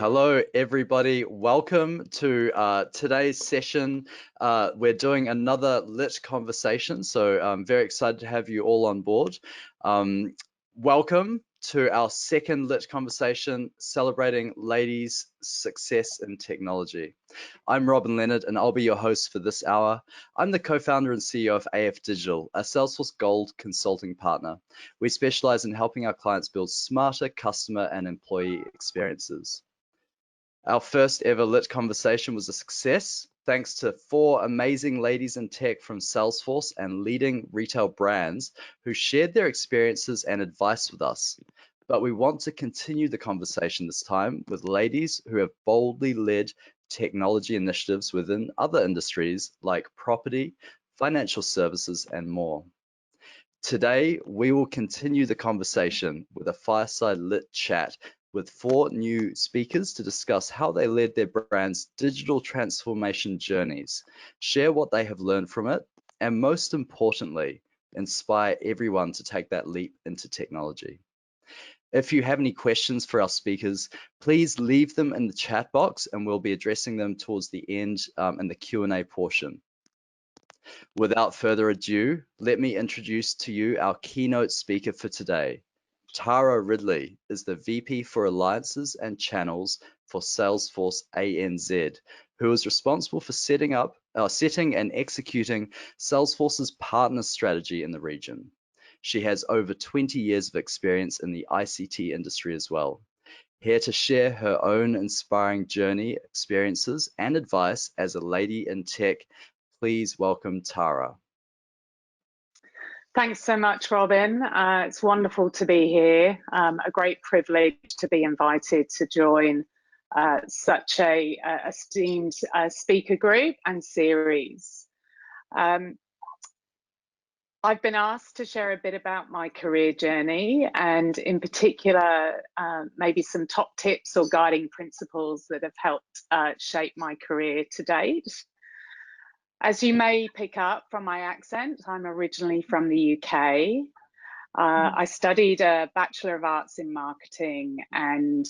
Hello, everybody. Welcome to today's session. We're doing another LiT conversation, so I'm very excited to have you all on board. Welcome to our second LiT conversation, celebrating ladies' success in technology. I'm Robin Leonard, and I'll be your host for this hour. I'm the co-founder and CEO of AFDigital, a Salesforce Gold consulting partner. We specialize in helping our clients build smarter customer and employee experiences. Our first ever LiT conversation was a success, thanks to 4 amazing ladies in tech from Salesforce and leading retail brands who shared their experiences and advice with us. But we want to continue the conversation this time with ladies who have boldly led technology initiatives within other industries like property, financial services, and more. Today, we will continue the conversation with a fireside LiT chat with 4 new speakers to discuss how they led their brand's digital transformation journeys, share what they have learned from it, and most importantly, inspire everyone to take that leap into technology. If you have any questions for our speakers, please leave them in the chat box and we'll be addressing them towards the end in the Q&A portion. Without further ado, let me introduce to you our keynote speaker for today. Tara Ridley is the VP for Alliances and Channels for Salesforce ANZ, who is responsible for setting and executing Salesforce's partner strategy in the region. She has over 20 years of experience in the ICT industry as well. Here to share her own inspiring journey, experiences, and advice as a lady in tech, please welcome Tara. Thanks so much, Robin. It's wonderful to be here. A great privilege to be invited to join such a esteemed speaker group and series. I've been asked to share a bit about my career journey and in particular, maybe some top tips or guiding principles that have helped shape my career to date. As you may pick up from my accent, I'm originally from the UK. I studied a Bachelor of Arts in Marketing and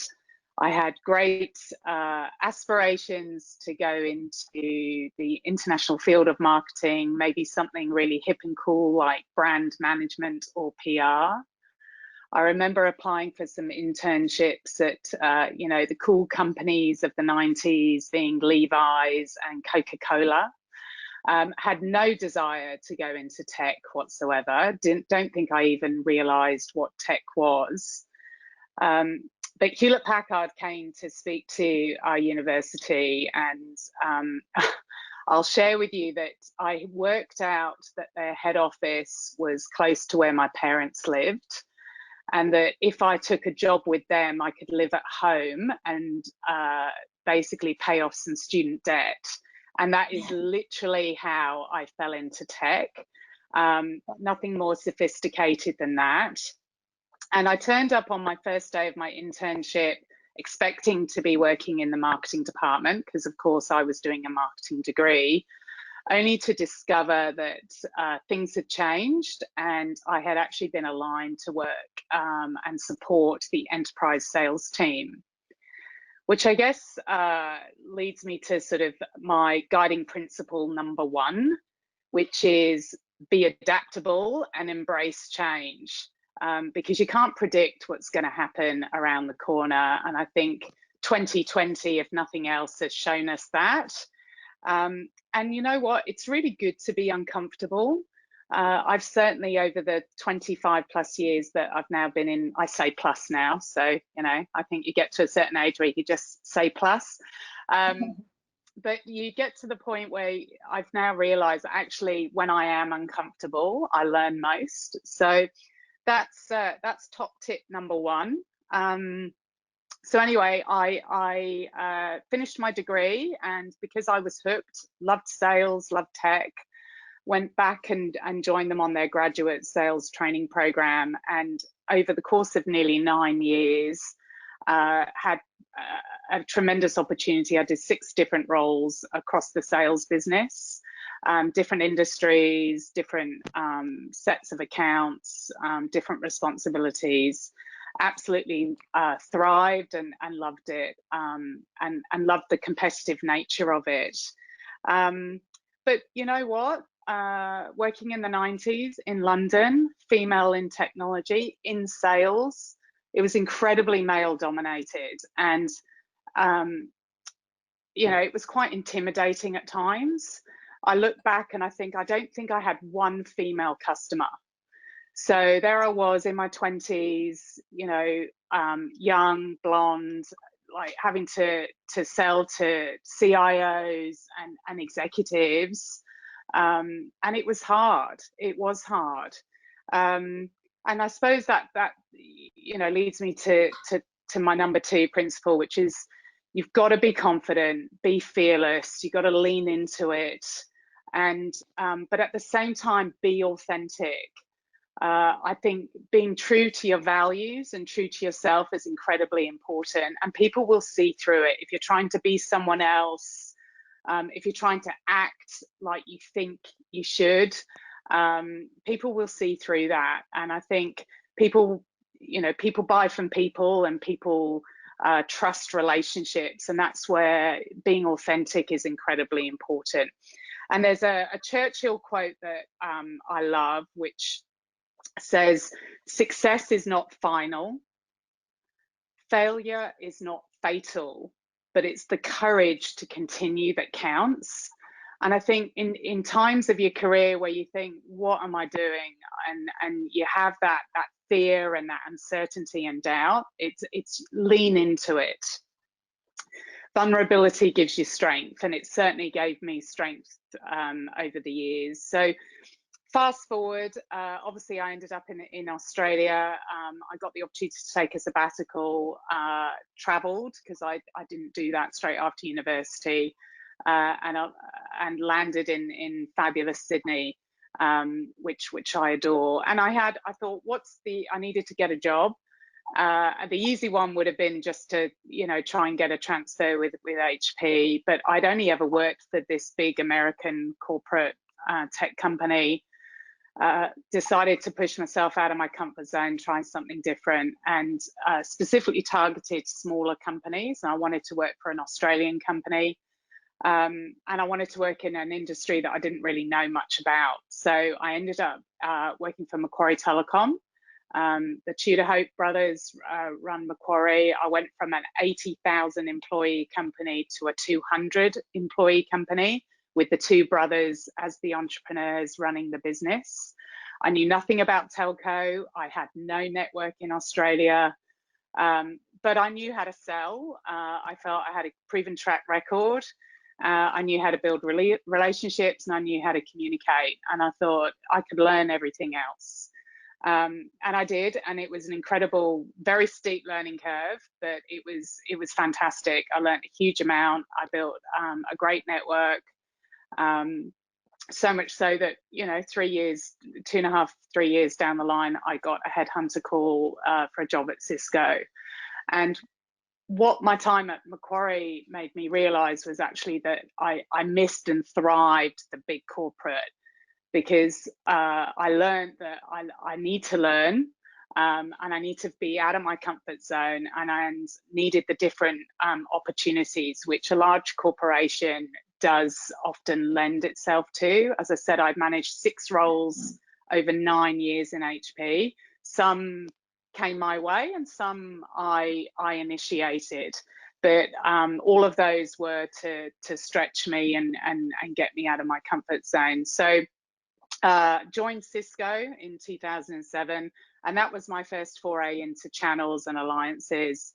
I had great aspirations to go into the international field of marketing, maybe something really hip and cool like brand management or PR. I remember applying for some internships at, the cool companies of the 90s, being Levi's and Coca-Cola. Had no desire to go into tech whatsoever. Don't think I even realized what tech was. But Hewlett-Packard came to speak to our university and I'll share with you that I worked out that their head office was close to where my parents lived and that if I took a job with them, I could live at home and basically pay off some student debt. And that is literally how I fell into tech. Nothing more sophisticated than that. And I turned up on my first day of my internship expecting to be working in the marketing department because of course I was doing a marketing degree, only to discover that things had changed and I had actually been aligned to work and support the enterprise sales team. Which I guess leads me to sort of my guiding principle number 1, which is be adaptable and embrace change because you can't predict what's going to happen around the corner. And I think 2020, if nothing else, has shown us that. And you know what? It's really good to be uncomfortable. I've certainly over the 25 plus years that I've now been in, I say plus now, so, I think you get to a certain age where you can just say plus. But you get to the point where I've now realized actually when I am uncomfortable, I learn most. So that's top tip number 1. So anyway, I finished my degree and because I was hooked, loved sales, loved tech, went back and joined them on their graduate sales training program. And over the course of nearly 9 years, had a tremendous opportunity. I did 6 different roles across the sales business, different industries, different sets of accounts, different responsibilities. absolutely thrived and loved it, and loved the competitive nature of it. But you know what? Working in the 90s in London, female in technology, in sales, it was incredibly male dominated. And, you know, it was quite intimidating at times. I look back and I don't think I had one female customer. So there I was in my 20s, you know, young, blonde, like having to sell to CIOs and executives. And it was hard. It was hard. And I suppose that you know, leads me to my number 2 principle, which is you've got to be confident, be fearless. You've got to lean into it, and but at the same time, be authentic. I think being true to your values and true to yourself is incredibly important, and people will see through it. If you're trying to be someone else, if you're trying to act like you think you should, people will see through that. And I think people, you know, people buy from people, and people trust relationships, and that's where being authentic is incredibly important. And there's a Churchill quote that I love, which says, "Success is not final, failure is not fatal, but it's the courage to continue that counts." And I think in times of your career where you think, what am I doing? And you have that fear and that uncertainty and doubt, it's lean into it. Vulnerability gives you strength, and it certainly gave me strength over the years. So fast forward, obviously I ended up in Australia. I got the opportunity to take a sabbatical, travelled, because I didn't do that straight after university, and landed in fabulous Sydney, which I adore. And I thought, I needed to get a job. The easy one would have been just to, you know, try and get a transfer with HP, but I'd only ever worked for this big American corporate tech company. Decided to push myself out of my comfort zone, try something different, and specifically targeted smaller companies. And I wanted to work for an Australian company, and I wanted to work in an industry that I didn't really know much about. So I ended up working for Macquarie Telecom. The Tudor Hope brothers run Macquarie. I went from an 80,000 employee company to a 200 employee company, with the two brothers as the entrepreneurs running the business. I knew nothing about telco. I had no network in Australia, but I knew how to sell. I felt I had a proven track record. I knew how to build relationships, and I knew how to communicate. And I thought I could learn everything else. And I did, and it was an incredible, very steep learning curve, but it was fantastic. I learned a huge amount. I built a great network. So much so that, you know, 3 years, 2.5, 3 years down the line, I got a headhunter call for a job at Cisco. And what my time at Macquarie made me realize was actually that I missed and thrived the big corporate, because I learned that I need to learn, and I need to be out of my comfort zone, and I needed the different opportunities which a large corporation does often lend itself to. As I said, I've managed 6 roles over 9 years in HP. Some came my way and some I initiated, but all of those were to stretch me and get me out of my comfort zone. So joined Cisco in 2007, and that was my first foray into channels and alliances.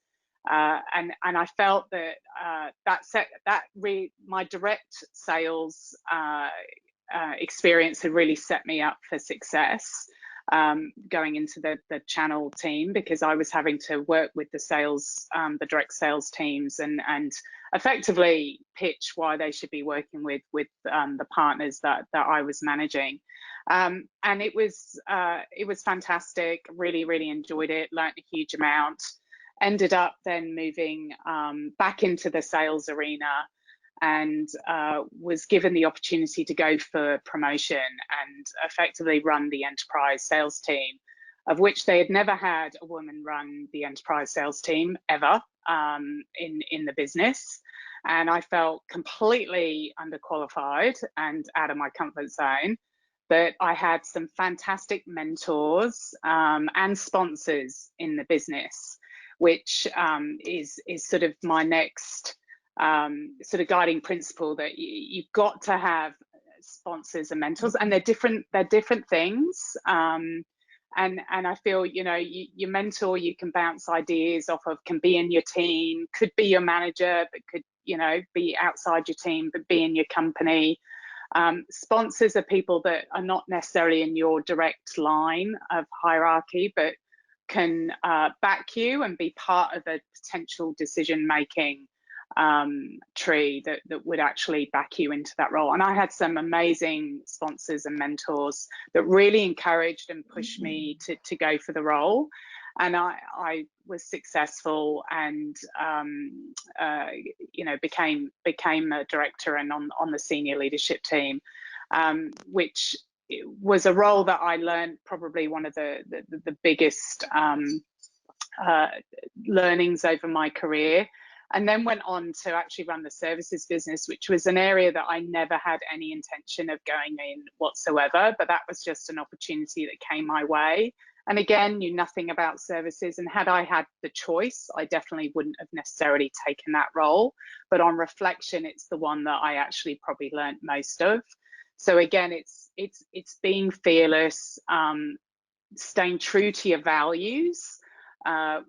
And I felt that my direct sales experience had really set me up for success going into the channel team, because I was having to work with the direct sales teams and effectively pitch why they should be working with the partners that I was managing. And it was fantastic. Really enjoyed it. Learned a huge amount. Ended up then moving back into the sales arena, and was given the opportunity to go for promotion and effectively run the enterprise sales team. of which they had never had a woman run the enterprise sales team ever in the business. And I felt completely underqualified and out of my comfort zone. But I had some fantastic mentors and sponsors in the business, which is sort of my next sort of guiding principle, that you've got to have sponsors and mentors, and they're different things. And I feel, you know, your mentor you can bounce ideas off of, can be in your team, could be your manager, but could, you know, be outside your team, but be in your company. Sponsors are people that are not necessarily in your direct line of hierarchy, but can back you and be part of a potential decision-making tree that would actually back you into that role. And I had some amazing sponsors and mentors that really encouraged and pushed me to go for the role. And I was successful, and you know, became a director and on the senior leadership team, which was a role that I learned probably one of the biggest learnings over my career. And then went on to actually run the services business, which was an area that I never had any intention of going in whatsoever, but that was just an opportunity that came my way. And again, knew nothing about services, and had I had the choice, I definitely wouldn't have necessarily taken that role. But on reflection, it's the one that I actually probably learned most of. So again, it's being fearless, staying true to your values,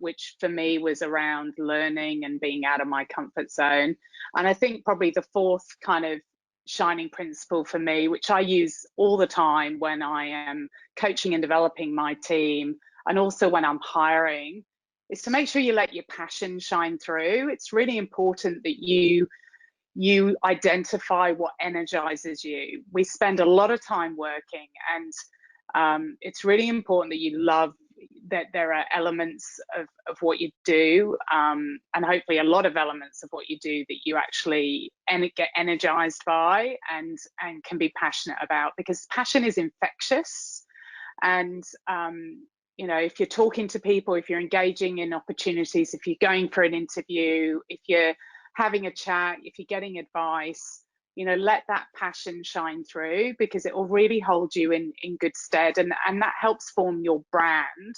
which for me was around learning and being out of my comfort zone. And I think probably the fourth kind of shining principle for me, which I use all the time when I am coaching and developing my team, and also when I'm hiring, is to make sure you let your passion shine through. It's really important that you identify what energizes you. We spend a lot of time working, and it's really important that you love that there are elements of what you do, and hopefully a lot of elements of what you do that you actually get energized by and can be passionate about, because passion is infectious. And you know, if you're talking to people, if you're engaging in opportunities, if you're going for an interview, if you're having a chat, if you're getting advice, you know, let that passion shine through, because it will really hold you in good stead, and that helps form your brand,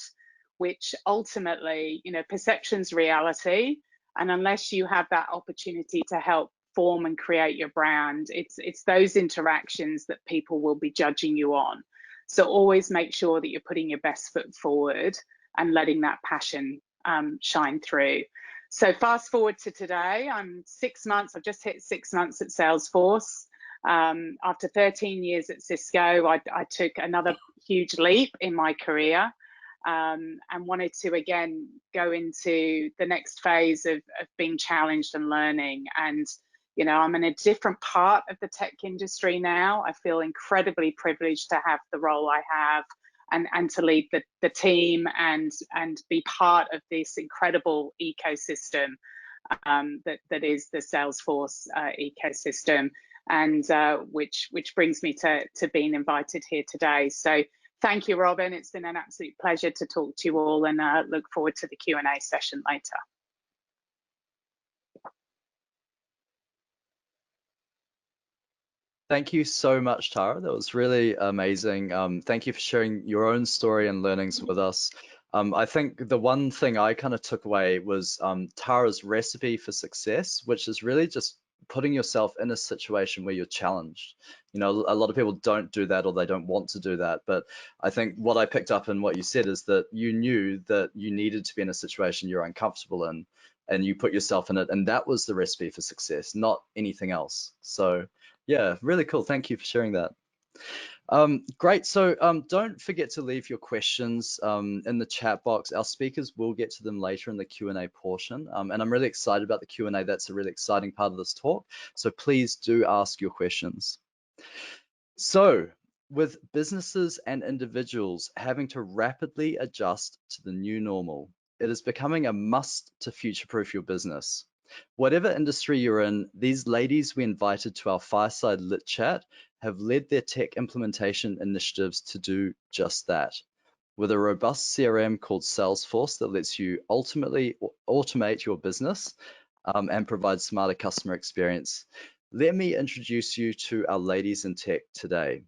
which ultimately, you know, perception's reality, and unless you have that opportunity to help form and create your brand, it's those interactions that people will be judging you on. So always make sure that you're putting your best foot forward and letting that passion shine through. So fast forward to today, I'm 6 months, I've just hit 6 months at Salesforce. After 13 years at Cisco, I took another huge leap in my career, and wanted to again go into the next phase of being challenged and learning. And you know, I'm in a different part of the tech industry now. I feel incredibly privileged to have the role I have, and to lead the team and be part of this incredible ecosystem that is the Salesforce ecosystem, and which brings me to being invited here today. So thank you, Robin. It's been an absolute pleasure to talk to you all, and look forward to the Q&A session later. Thank you so much, Tara. That was really amazing. Thank you for sharing your own story and learnings with us. I think the one thing I kind of took away was Tara's recipe for success, which is really just putting yourself in a situation where you're challenged. You know, a lot of people don't do that, or they don't want to do that. But I think what I picked up in what you said is that you knew that you needed to be in a situation you're uncomfortable in, and you put yourself in it, and that was the recipe for success, not anything else. So yeah, really cool. Thank you for sharing that. Great. So don't forget to leave your questions in the chat box. Our speakers will get to them later in the Q&A portion. And I'm really excited about the Q&A. That's a really exciting part of this talk. So please do ask your questions. So with businesses and individuals having to rapidly adjust to the new normal, it is becoming a must to future-proof your business. Whatever industry you're in, these ladies we invited to our Fireside LiT chat have led their tech implementation initiatives to do just that. with a robust CRM called Salesforce that lets you ultimately automate your business and provide smarter customer experience. Let me introduce you to our ladies in tech today.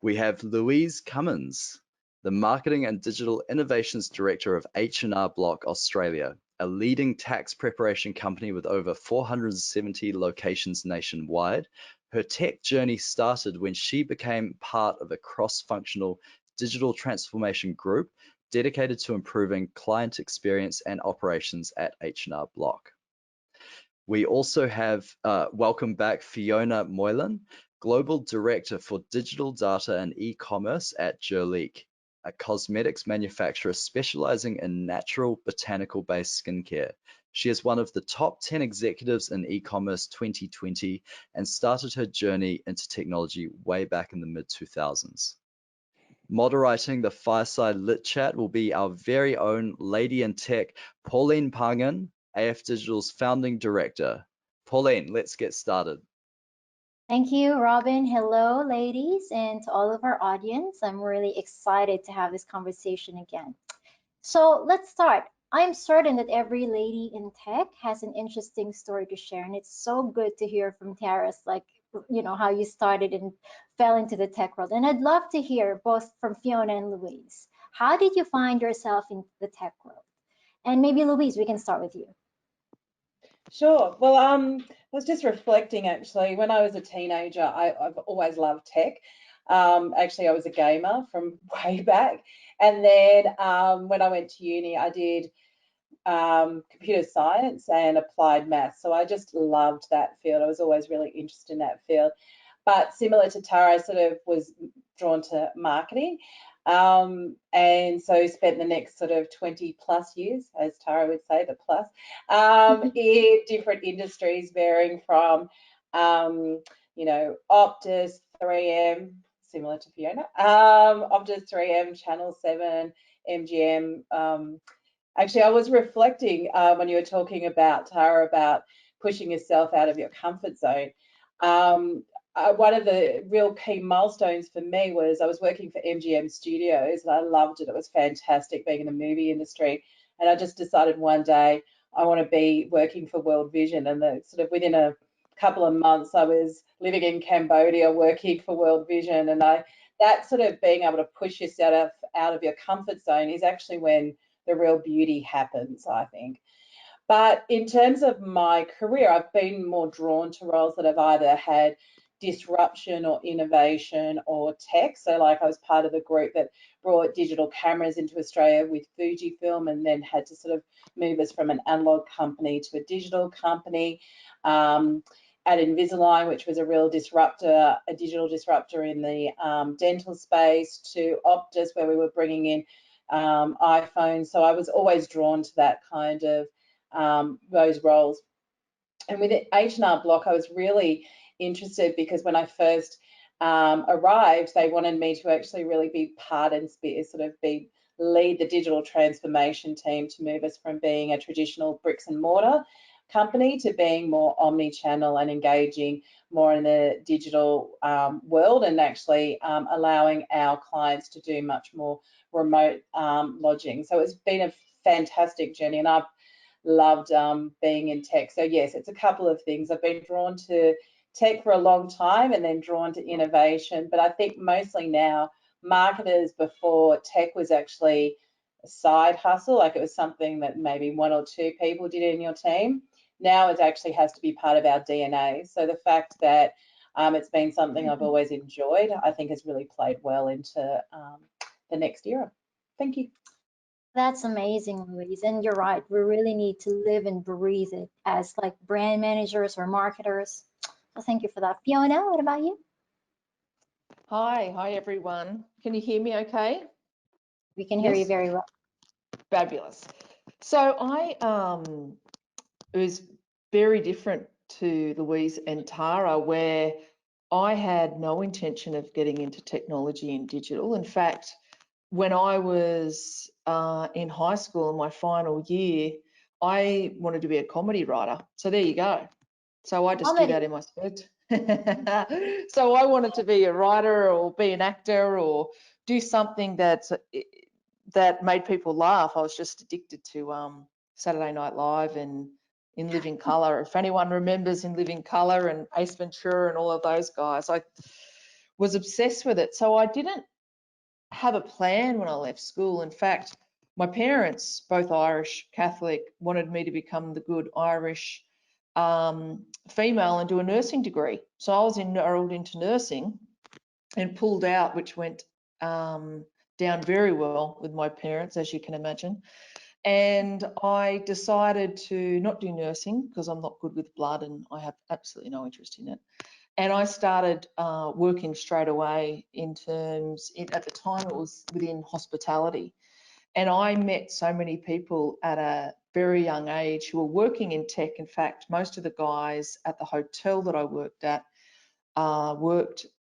We have Louise Cummins, the Marketing and Digital Innovations Director of H&R Block Australia, a leading tax preparation company with over 470 locations nationwide. Her tech journey started when she became part of a cross-functional digital transformation group dedicated to improving client experience and operations at H&R Block. We also have, welcome back, Fiona Moylan, Global Director for Digital Data and eCommerce at Jurlique, a cosmetics manufacturer specializing in natural botanical-based skincare. She is one of the top 10 executives in eCommerce 2020 and started her journey into technology way back in the mid-2000s. Moderating the Fireside LiT chat will be our very own Lady in Tech, Pauline Pangan, AFDigital's founding director. Pauline, let's get started. Thank you, Robin. Hello, ladies, and to all of our audience. I'm really excited to have this conversation again. So let's start. I'm certain that every lady in tech has an interesting story to share, and it's so good to hear from Tara's, like, you know, how you started and fell into the tech world. And I'd love to hear both from Fiona and Louise. How did you find yourself in the tech world? And maybe Louise, we can start with you. Sure. Well, I was just reflecting actually. When I was a teenager, I've always loved tech. Actually, I was a gamer from way back, and then when I went to uni, I did computer science and applied maths. So I just loved that field. I was always really interested in that field. But similar to Tara, I sort of was drawn to marketing. And so spent the next sort of 20 plus years, as Tara would say, the plus, in different industries, varying from, you know, Optus, 3M, similar to Fiona, Optus, 3M, Channel 7, MGM. Actually, I was reflecting when you were talking about, Tara, about pushing yourself out of your comfort zone. One of the real key milestones for me was I was working for MGM Studios and I loved it. It was fantastic being in the movie industry. And I just decided one day I want to be working for World Vision. And sort of within a couple of months, I was living in Cambodia working for World Vision. And that sort of being able to push yourself out of your comfort zone is actually when the real beauty happens, I think. But in terms of my career, I've been more drawn to roles that have either had disruption or innovation or tech. So like I was part of the group that brought digital cameras into Australia with Fujifilm and then had to sort of move us from an analog company to a digital company. At Invisalign, which was a real disruptor, a digital disruptor in the dental space, to Optus, where we were bringing in iPhones. So I was always drawn to that kind of those roles. And with H&R Block, I was really interested because when I first arrived, they wanted me to actually really be part and lead the digital transformation team to move us from being a traditional bricks and mortar company to being more omni-channel and engaging more in the digital world, and actually allowing our clients to do much more remote lodging. So it's been a fantastic journey, and I've loved being in tech. So yes, it's a couple of things. I've been drawn to tech for a long time and then drawn to innovation, but I think mostly now marketers, before tech was actually a side hustle, like it was something that maybe one or two people did in your team. Now it actually has to be part of our DNA. So the fact that it's been something I've always enjoyed, I think has really played well into the next era. Thank you. That's amazing, Louise. And you're right, we really need to live and breathe it as like brand managers or marketers. So thank you for that. Fiona, what about you? Hi everyone. Can you hear me okay? We can hear you very well. Fabulous. So it was very different to Louise and Tara, where I had no intention of getting into technology and digital. In fact, when I was in high school in my final year, I wanted to be a comedy writer. So there you go. So I just do that in my spare time. So I wanted to be a writer or be an actor or do something that's that made people laugh. I was just addicted to Saturday Night Live and In Living Colour. If anyone remembers In Living Colour and Ace Ventura and all of those guys, I was obsessed with it. So I didn't have a plan when I left school. In fact, my parents, both Irish Catholic, wanted me to become the good Irish female and do a nursing degree. So I was enrolled into nursing and pulled out, which went down very well with my parents, as you can imagine. And I decided to not do nursing because I'm not good with blood and I have absolutely no interest in it. And I started working straight away at the time it was within hospitality. And I met so many people at a very young age who were working in tech. In fact, most of the guys at the hotel that I worked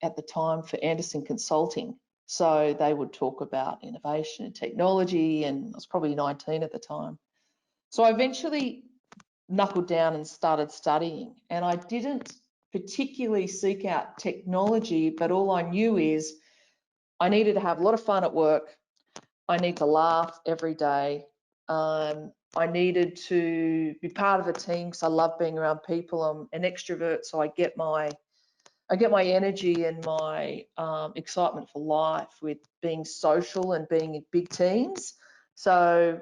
at the time for Anderson Consulting. So they would talk about innovation and technology, and I was probably 19 at the time. So I eventually knuckled down and started studying, and I didn't particularly seek out technology, but all I knew is I needed to have a lot of fun at work. I need to laugh every day. I needed to be part of a team because I love being around people. I'm an extrovert, so I get my energy and my excitement for life with being social and being in big teams. So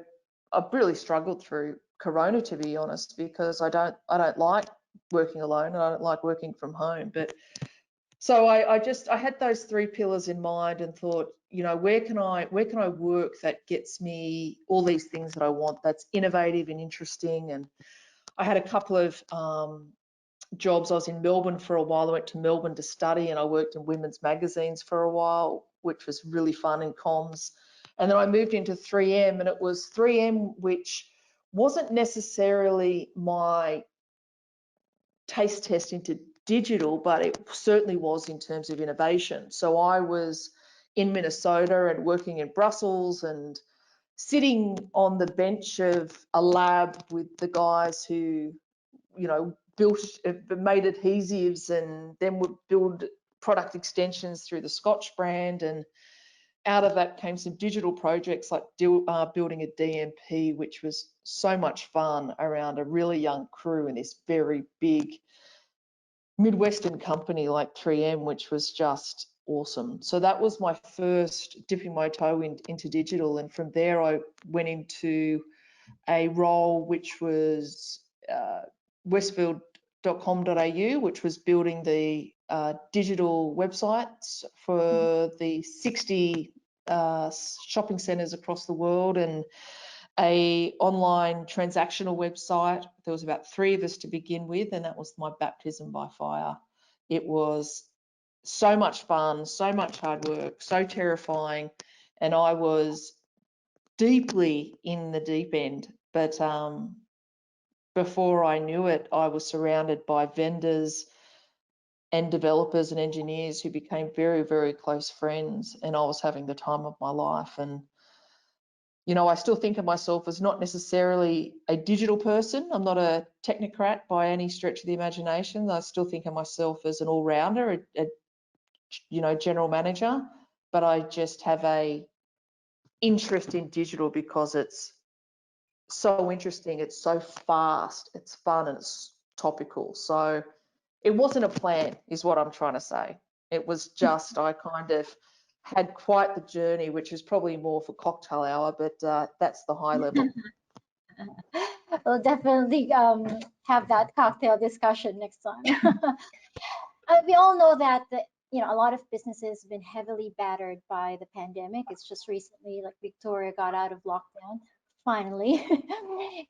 I've really struggled through Corona, to be honest, because I don't like working alone and I don't like working from home. But so I had those three pillars in mind and thought, you know, where can I work that gets me all these things that I want, that's innovative and interesting. And I had a couple of jobs. I was in Melbourne for a while. I went to Melbourne to study and I worked in women's magazines for a while, which was really fun in comms. And then I moved into 3M, and it was 3M which wasn't necessarily my taste test into digital, but it certainly was in terms of innovation. So I was in Minnesota and working in Brussels and sitting on the bench of a lab with the guys who, you know, made adhesives and then would build product extensions through the Scotch brand. And out of that came some digital projects like building a DMP, which was so much fun around a really young crew in this very big Midwestern company like 3M, which was just awesome. So that was my first dipping my toe into digital. And from there, I went into a role which was westfield.com.au, which was building the digital websites for the 60 shopping centres across the world, and a online transactional website. There was about 3 of us to begin with, and that was my baptism by fire. It was so much fun, so much hard work, so terrifying, and I was deeply in the deep end. But before I knew it, I was surrounded by vendors and developers and engineers who became very, very close friends, and I was having the time of my life. And you know, I still think of myself as not necessarily a digital person. I'm not a technocrat by any stretch of the imagination. I still think of myself as an all-rounder, you know, general manager, but I just have a interest in digital because it's so interesting, it's so fast, it's fun, and it's topical. So it wasn't a plan, is what I'm trying to say. It was just, I kind of had quite the journey, which is probably more for cocktail hour, but that's the high level. We'll definitely have that cocktail discussion next time. We all know that you know, a lot of businesses have been heavily battered by the pandemic. It's just recently, like Victoria got out of lockdown, finally.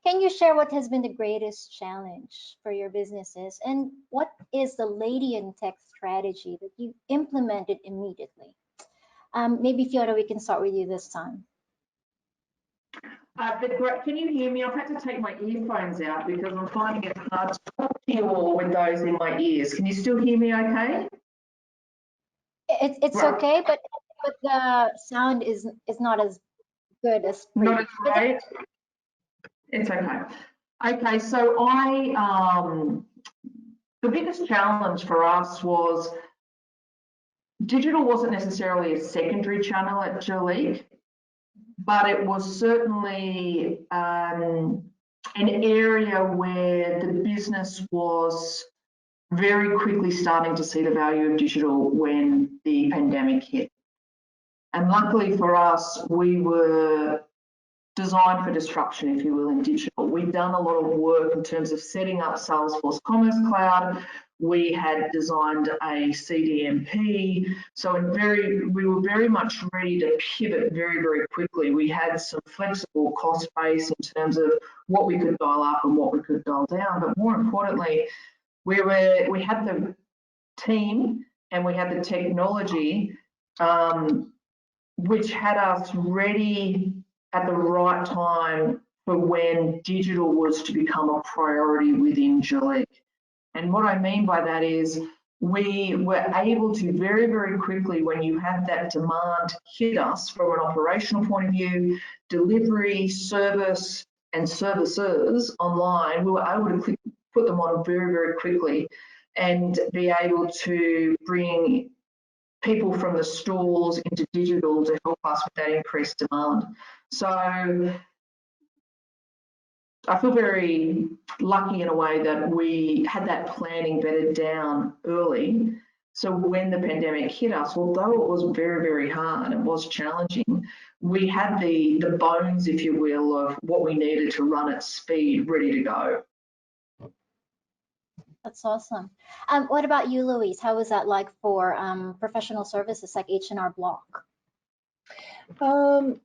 Can you share what has been the greatest challenge for your businesses, and what is the Lady in Tech strategy that you implemented immediately? Maybe Fiona, we can start with you this time. Can you hear me? I've had to take my earphones out because I'm finding it hard to talk to you all with those in my ears. Can you still hear me okay? It's right. Okay, but the sound is not as good as previous. Not as great. It's okay. Okay, so the biggest challenge for us was digital wasn't necessarily a secondary channel at Jurlique. but it was certainly an area where the business was very quickly starting to see the value of digital when the pandemic hit. And luckily for us, we were designed for disruption, if you will, in digital. We've done a lot of work in terms of setting up Salesforce Commerce Cloud. We had designed a CDMP, so we were very much ready to pivot very, very quickly. We had some flexible cost base in terms of what we could dial up and what we could dial down, but more importantly, we had the team and we had the technology which had us ready at the right time for when digital was to become a priority within Jurlique. And what I mean by that is we were able to very, very quickly, when you had that demand hit us from an operational point of view, delivery, service, and services online, we were able to put them on very, very quickly and be able to bring people from the stores into digital to help us with that increased demand. So I feel very lucky in a way that we had that planning bedded down early. So when the pandemic hit us, although it was very, very hard, it was challenging, we had the bones, if you will, of what we needed to run at speed, ready to go. That's awesome. What about you, Louise? How was that like for professional services like H&R Block? So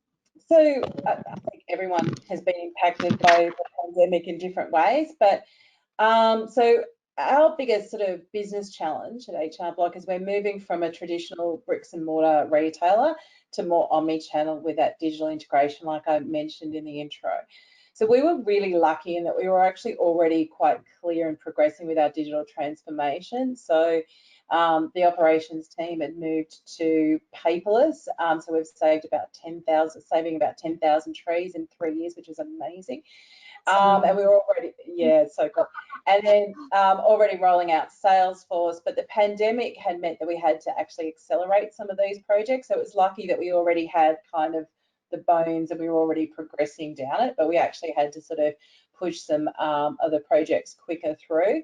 I think everyone has been impacted by the pandemic in different ways, but so our biggest sort of business challenge at H&R Block is we're moving from a traditional bricks and mortar retailer to more omni-channel with that digital integration, like I mentioned in the intro. So we were really lucky in that we were actually already quite clear and progressing with our digital transformation. So the operations team had moved to paperless. So we've saved about 10,000 trees in 3 years, which is amazing. And we were already, yeah, so cool. And then already rolling out Salesforce, but the pandemic had meant that we had to actually accelerate some of these projects. So it was lucky that we already had kind of the bones and we were already progressing down it, but we actually had to sort of push some other projects quicker through,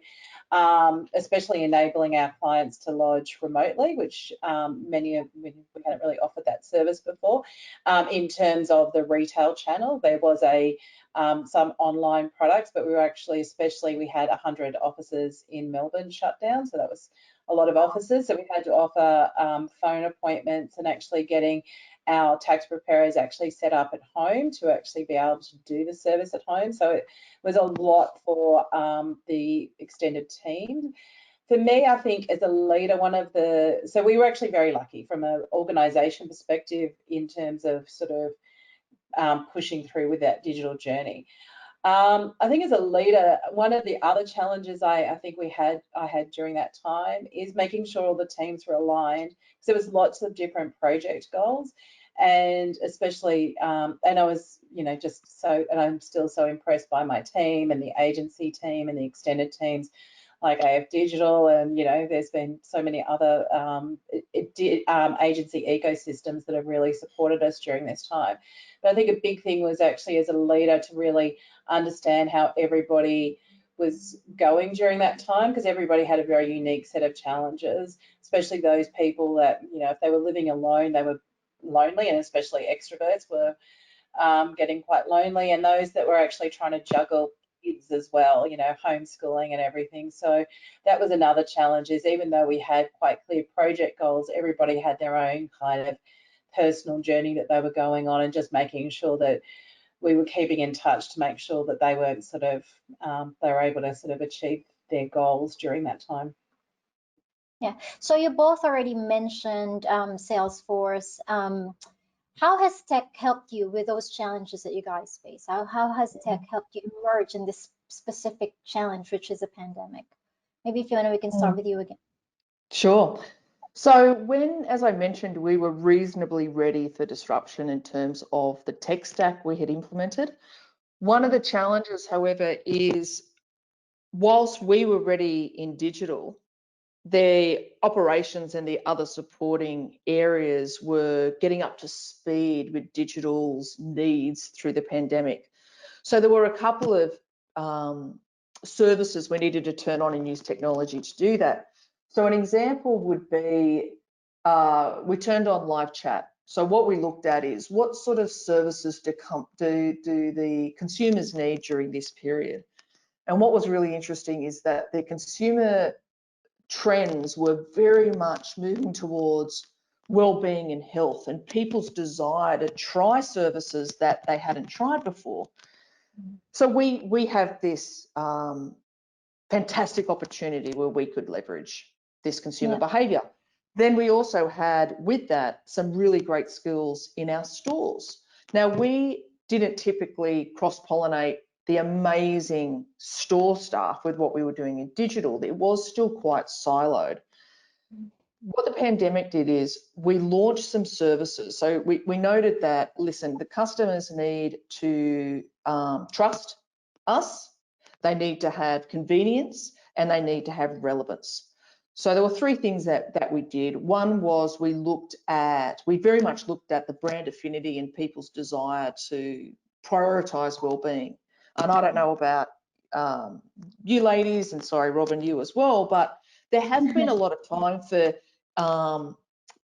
especially enabling our clients to lodge remotely, which we hadn't really offered that service before. In terms of the retail channel, there was some online products, but we were actually, we had 100 offices in Melbourne shut down, so that was a lot of offices. So we had to offer phone appointments and actually getting our tax preparers actually set up at home to actually be able to do the service at home. So it was a lot for the extended team. For me, I think as a leader, so we were actually very lucky from an organisation perspective in terms of sort of pushing through with that digital journey. I think as a leader, one of the other challenges I think I had during that time is making sure all the teams were aligned. So there was lots of different project goals, and especially, and I was, and I'm still so impressed by my team and the agency team and the extended teams like AFDigital, and there's been so many other agency ecosystems that have really supported us during this time. But I think a big thing was actually as a leader to really understand how everybody was going during that time, because everybody had a very unique set of challenges, especially those people that, if they were living alone, they were lonely, and especially extroverts were getting quite lonely, and those that were actually trying to juggle kids as well, homeschooling and everything. So that was another challenge, is even though we had quite clear project goals, everybody had their own kind of personal journey that they were going on, and just making sure that we were keeping in touch to make sure that they weren't they were able to sort of achieve their goals during that time. Yeah, so you both already mentioned Salesforce. How has tech helped you with those challenges that you guys face? How has tech helped you emerge in this specific challenge, which is a pandemic? Maybe Fiona, we can start with you again. Sure. So when, as I mentioned, we were reasonably ready for disruption in terms of the tech stack we had implemented, one of the challenges, however, is whilst we were ready in digital, the operations and the other supporting areas were getting up to speed with digital's needs through the pandemic. So there were a couple of services we needed to turn on and use technology to do that. So an example would be we turned on live chat. So what we looked at is what sort of services do the consumers need during this period. And what was really interesting is that the consumer trends were very much moving towards well-being and health, and people's desire to try services that they hadn't tried before. So we have this fantastic opportunity where we could leverage this consumer behavior. Then we also had, with that, some really great skills in our stores. Now, we didn't typically cross-pollinate the amazing store staff with what we were doing in digital. It was still quite siloed. What the pandemic did is we launched some services. So we noted that, listen, the customers need to trust us, they need to have convenience, and they need to have relevance. So there were three things that we did. One was we very much looked at the brand affinity and people's desire to prioritise wellbeing. And I don't know about you ladies, and sorry, Robin, you as well, but there has been a lot of time for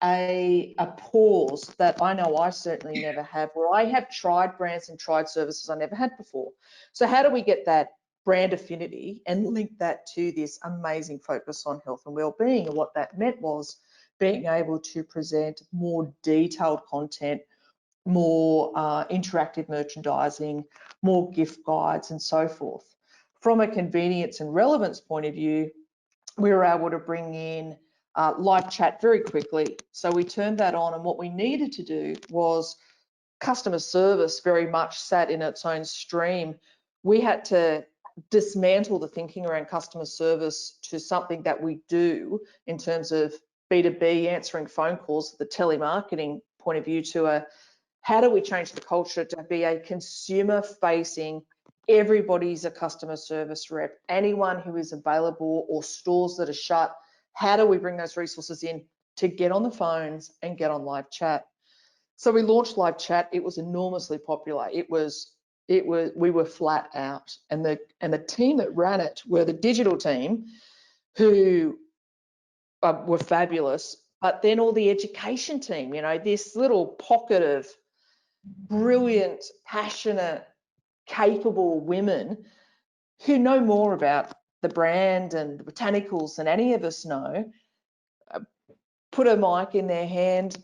a pause that I know I certainly never have, where I have tried brands and tried services I never had before. So how do we get that brand affinity and link that to this amazing focus on health and well-being? And what that meant was being able to present more detailed content, more interactive merchandising, more gift guides, and so forth. From a convenience and relevance point of view, we were able to bring in live chat very quickly. So we turned that on, and what we needed to do was customer service very much sat in its own stream. We had to dismantle the thinking around customer service to something that we do in terms of B2B, answering phone calls, the telemarketing point of view, to how do we change the culture to be a consumer facing, everybody's a customer service rep, anyone who is available or stores that are shut, how do we bring those resources in to get on the phones and get on live chat? So we launched live chat. It was enormously popular. We were flat out, and the team that ran it were the digital team, who were fabulous, but then all the education team, you know, this little pocket of brilliant, passionate, capable women who know more about the brand and the botanicals than any of us know, put a mic in their hand,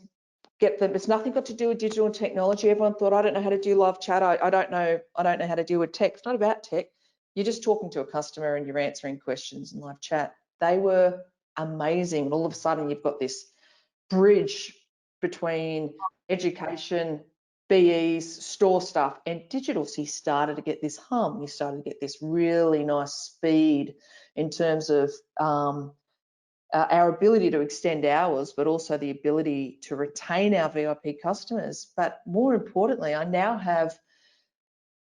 get them. It's nothing got to do with digital and technology. Everyone thought, I don't know how to do live chat. I don't know how to deal with tech. It's not about tech. You're just talking to a customer and you're answering questions in live chat. They were amazing. And all of a sudden you've got this bridge between education, BEs, store stuff, and digital. So you started to get this hum. You started to get this really nice speed in terms of our ability to extend hours, but also the ability to retain our VIP customers. But more importantly, I now have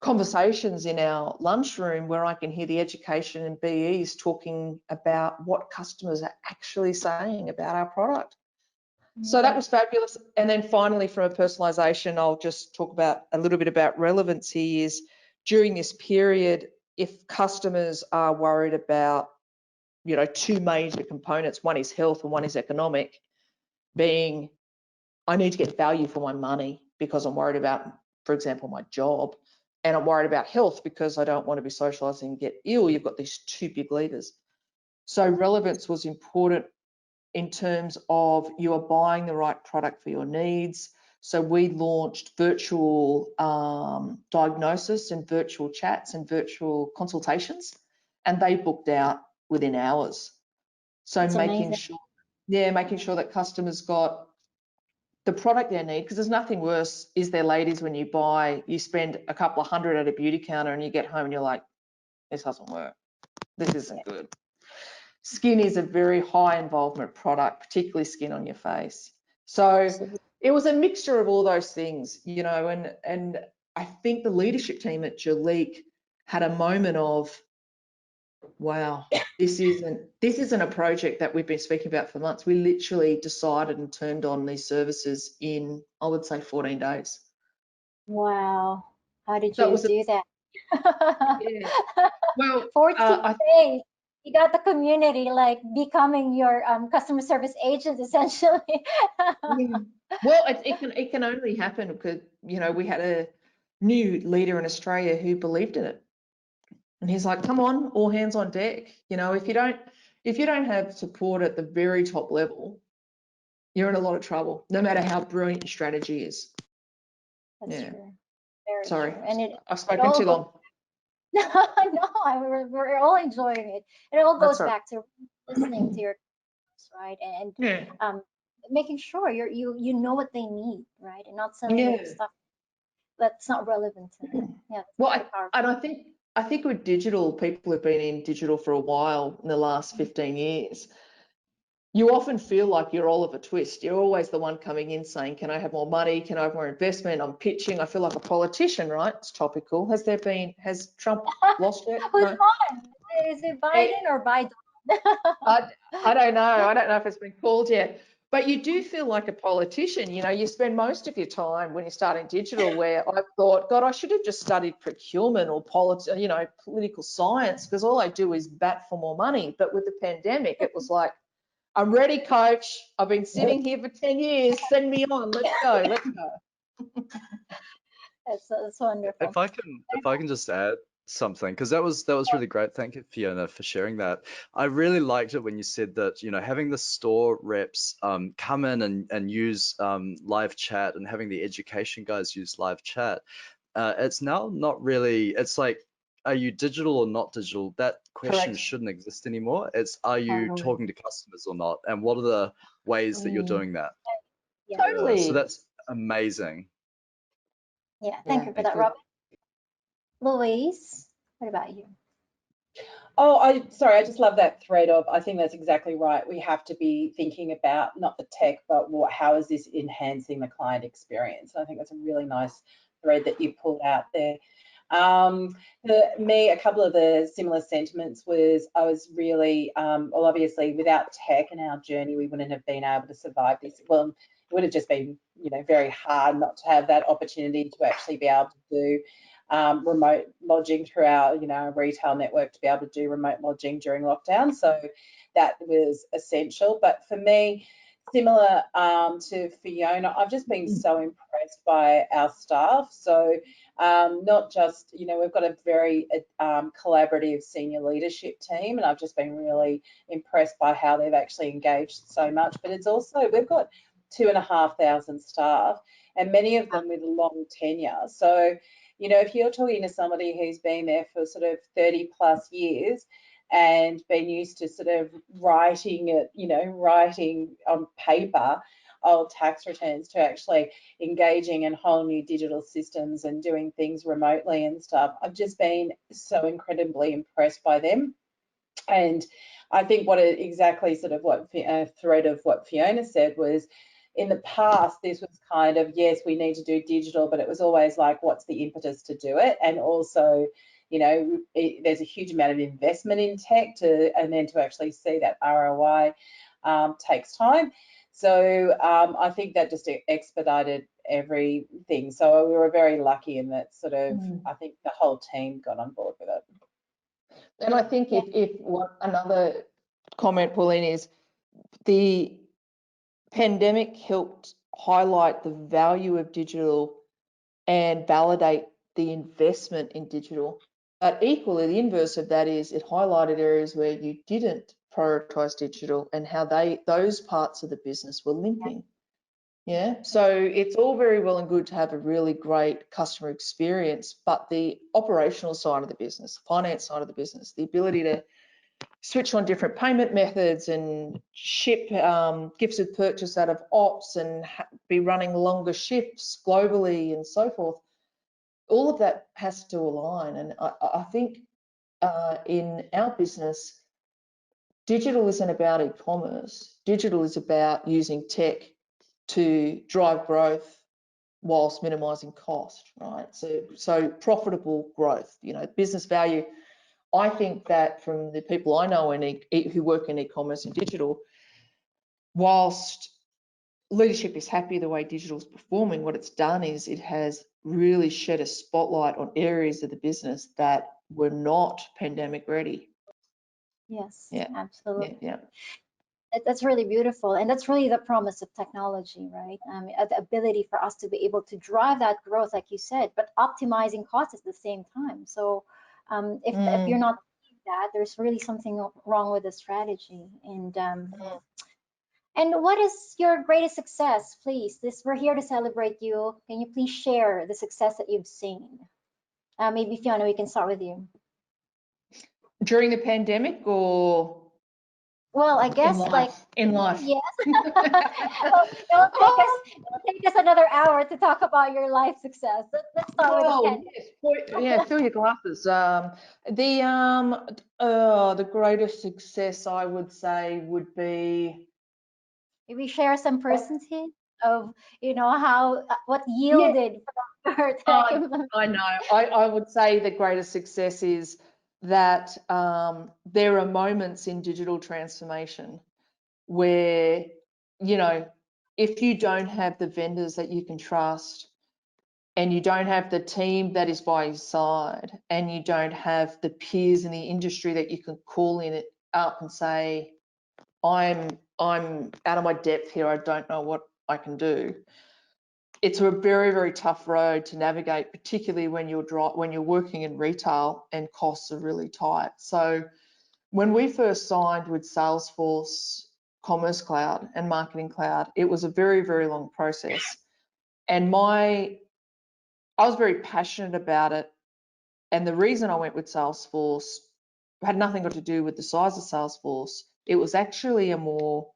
conversations in our lunchroom where I can hear the education and BEs talking about what customers are actually saying about our product. So that was fabulous. And then finally, from a personalisation, I'll just talk about a little bit about relevancy. Is during this period, if customers are worried about, you know, two major components, one is health and one is economic, being I need to get value for my money because I'm worried about, for example, my job, and I'm worried about health because I don't want to be socialising and get ill. You've got these two big levers. So relevance was important in terms of you are buying the right product for your needs. So we launched virtual diagnosis and virtual chats and virtual consultations, and they booked out within hours. So That's making amazing. sure that customers got the product they need, because there's nothing worse, is there, ladies, when you spend a couple of hundred at a beauty counter and you get home and you're like, this doesn't work, this isn't good. Skin is a very high involvement product, particularly skin on your face. So it was a mixture of all those things, you know, and I think the leadership team at Jurlique had a moment of, Wow. This isn't a project that we've been speaking about for months. We literally decided and turned on these services in, I would say, 14 days. Wow. How did So it you was do that? yeah. Well, 14 days. You got the community like becoming your customer service agents essentially. yeah. Well, it can only happen because, you know, we had a new leader in Australia who believed in it. And he's like, come on, all hands on deck. You know, if you don't have support at the very top level, you're in a lot of trouble, no matter how brilliant your strategy is. That's Yeah. true. Very Sorry, true. And I've spoken too long. No, we're all enjoying it. It all That's goes all right. back to listening to your customers, right? And Yeah. making sure you know what they need, right? And not selling Yeah. them stuff that's not relevant to them. Yeah. That's Well, very powerful. and I think with digital, people have been in digital for a while in the last 15 years. You often feel like you're Oliver Twist. You're always the one coming in saying, can I have more money? Can I have more investment? I'm pitching. I feel like a politician, right? It's topical. Has Trump lost yet? Who's No. on? Is it Biden or Biden? I don't know. I don't know if it's been called yet. But you do feel like a politician. You know, you spend most of your time when you're starting digital where I thought, God, I should have just studied procurement or political science because all I do is bat for more money. But with the pandemic, it was like, I'm ready, coach. I've been sitting here for 10 years. Send me on. Let's go. Let's go. That's wonderful. If I can just add something, because that was really great. Thank you, Fiona, for sharing that. I really liked it when you said that, you know, having the store reps come in and use live chat, and having the education guys use live chat. It's now not really, it's like, are you digital or not digital? That question Correct. shouldn't exist anymore. It's, are you Totally. talking to customers or not? And what are the ways that you're doing that? Yeah. Totally. So that's amazing. Yeah. Thank you for that, good. Robin. Louise, what about you? Oh, sorry, I just love that thread of, I think that's exactly right. We have to be thinking about not the tech, but how is this enhancing the client experience? And I think that's a really nice thread that you pulled out there. A couple of the similar sentiments was, I was really, well, obviously without tech and our journey, we wouldn't have been able to survive this. Well, it would have just been, you know, very hard not to have that opportunity to actually be able to do remote lodging through our, you know, retail network, to be able to do remote lodging during lockdown. So that was essential. But for me, similar to Fiona, I've just been so impressed by our staff. So not just, you know, we've got a very collaborative senior leadership team, and I've just been really impressed by how they've actually engaged so much. But it's also, we've got 2,500 staff, and many of them with long tenure. So, you know, if you're talking to somebody who's been there for sort of 30 plus years and been used to sort of writing it, you know, writing on paper old tax returns, to actually engaging in whole new digital systems and doing things remotely and stuff, I've just been so incredibly impressed by them. And I think exactly sort of what thread of what Fiona said was, in the past, this was kind of, yes, we need to do digital, but it was always like, what's the impetus to do it? And also, you know, there's a huge amount of investment in tech and then to actually see that ROI takes time. So I think that just expedited everything. So we were very lucky in that sort of, I think the whole team got on board with it. And I think if another comment, Pauline, is the pandemic helped highlight the value of digital and validate the investment in digital. But equally, the inverse of that is it highlighted areas where you didn't prioritize digital and how those parts of the business were limping. Yeah, so it's all very well and good to have a really great customer experience, but the operational side of the business, finance side of the business, the ability to switch on different payment methods and ship gifts of purchase out of ops and be running longer shifts globally and so forth, all of that has to align. And I think in our business, digital isn't about e-commerce. Digital is about using tech to drive growth whilst minimizing cost, right? So profitable growth, you know, business value. I think that from the people I know who work in e-commerce and digital, whilst leadership is happy the way digital is performing, what it's done is it has really shed a spotlight on areas of the business that were not pandemic ready. Yes, Yeah, absolutely. yeah. That's really beautiful, and that's really the promise of technology, right? The ability for us to be able to drive that growth, like you said, but optimizing costs at the same time. So if you're not doing that, there's really something wrong with the strategy. And what is your greatest success, please? We're here to celebrate you. Can you please share the success that you've seen? Maybe Fiona, we can start with you. During the pandemic, or well, I guess in life. Yes. Well, it'll take us another hour to talk about your life success. Let's start with the pandemic. Yes. Yeah, fill your glasses. The greatest success I would say would be, Maybe share some percentage of, what yielded from your tech implementation. I know. I would say the greatest success is that there are moments in digital transformation where, if you don't have the vendors that you can trust, and you don't have the team that is by your side, and you don't have the peers in the industry that you can call in it up and say, I'm out of my depth here, I don't know what I can do. It's a very, very tough road to navigate, particularly when you're working in retail and costs are really tight. So when we first signed with Salesforce Commerce Cloud and Marketing Cloud, it was a very, very long process. And I was very passionate about it. And the reason I went with Salesforce had nothing got to do with the size of Salesforce. It was actually a more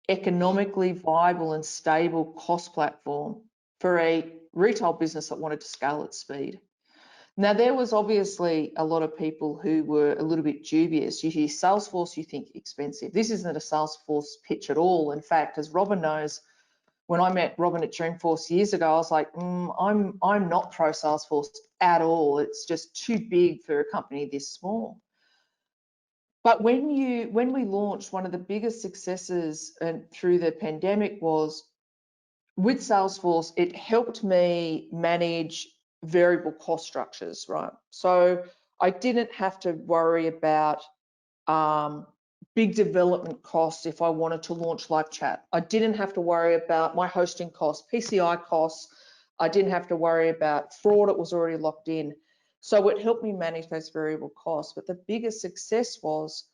economically viable and stable cost platform for a retail business that wanted to scale at speed. Now, there was obviously a lot of people who were a little bit dubious. You hear Salesforce, you think expensive. This isn't a Salesforce pitch at all. In fact, as Robin knows, when I met Robin at Dreamforce years ago, I was like, I'm not pro Salesforce at all. It's just too big for a company this small. But when we launched, one of the biggest successes through the pandemic was with Salesforce, it helped me manage variable cost structures, right? So I didn't have to worry about big development costs if I wanted to launch live chat. I didn't have to worry about my hosting costs, PCI costs. I didn't have to worry about fraud. It was already locked in. So it helped me manage those variable costs. But the biggest success was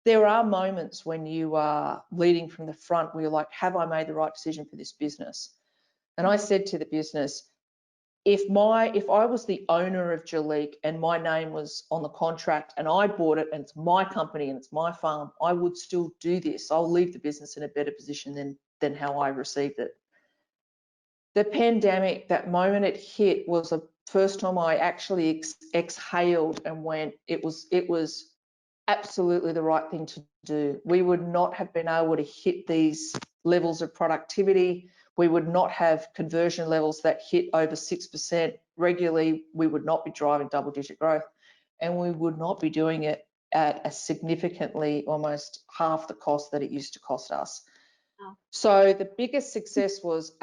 there are moments when you are leading from the front where you're like, have I made the right decision for this business? And I said to the business, if I was the owner of Jurlique and my name was on the contract and I bought it and it's my company and it's my farm, I would still do this. I'll leave the business in a better position than how I received it. The pandemic, that moment it hit, was the first time I actually exhaled and went, it was absolutely the right thing to do. We would not have been able to hit these levels of productivity. We would not have conversion levels that hit over 6% regularly. We would not be driving double-digit growth, and we would not be doing it at a significantly almost half the cost that it used to cost us. Wow. So the biggest success was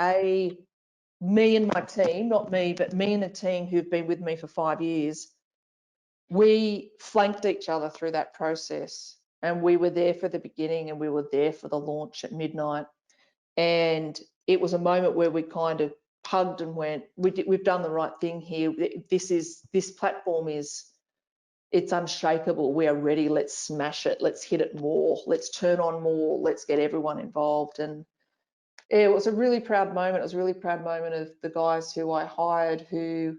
me and my team, not me, but me and the team who've been with me for 5 years. We flanked each other through that process, and we were there for the beginning and we were there for the launch at midnight. And it was a moment where we kind of hugged and went, we've done the right thing here. This platform it's unshakable. We are ready. Let's smash it. Let's hit it more. Let's turn on more. Let's get everyone involved. And it was a really proud moment. It was a really proud moment of the guys who I hired who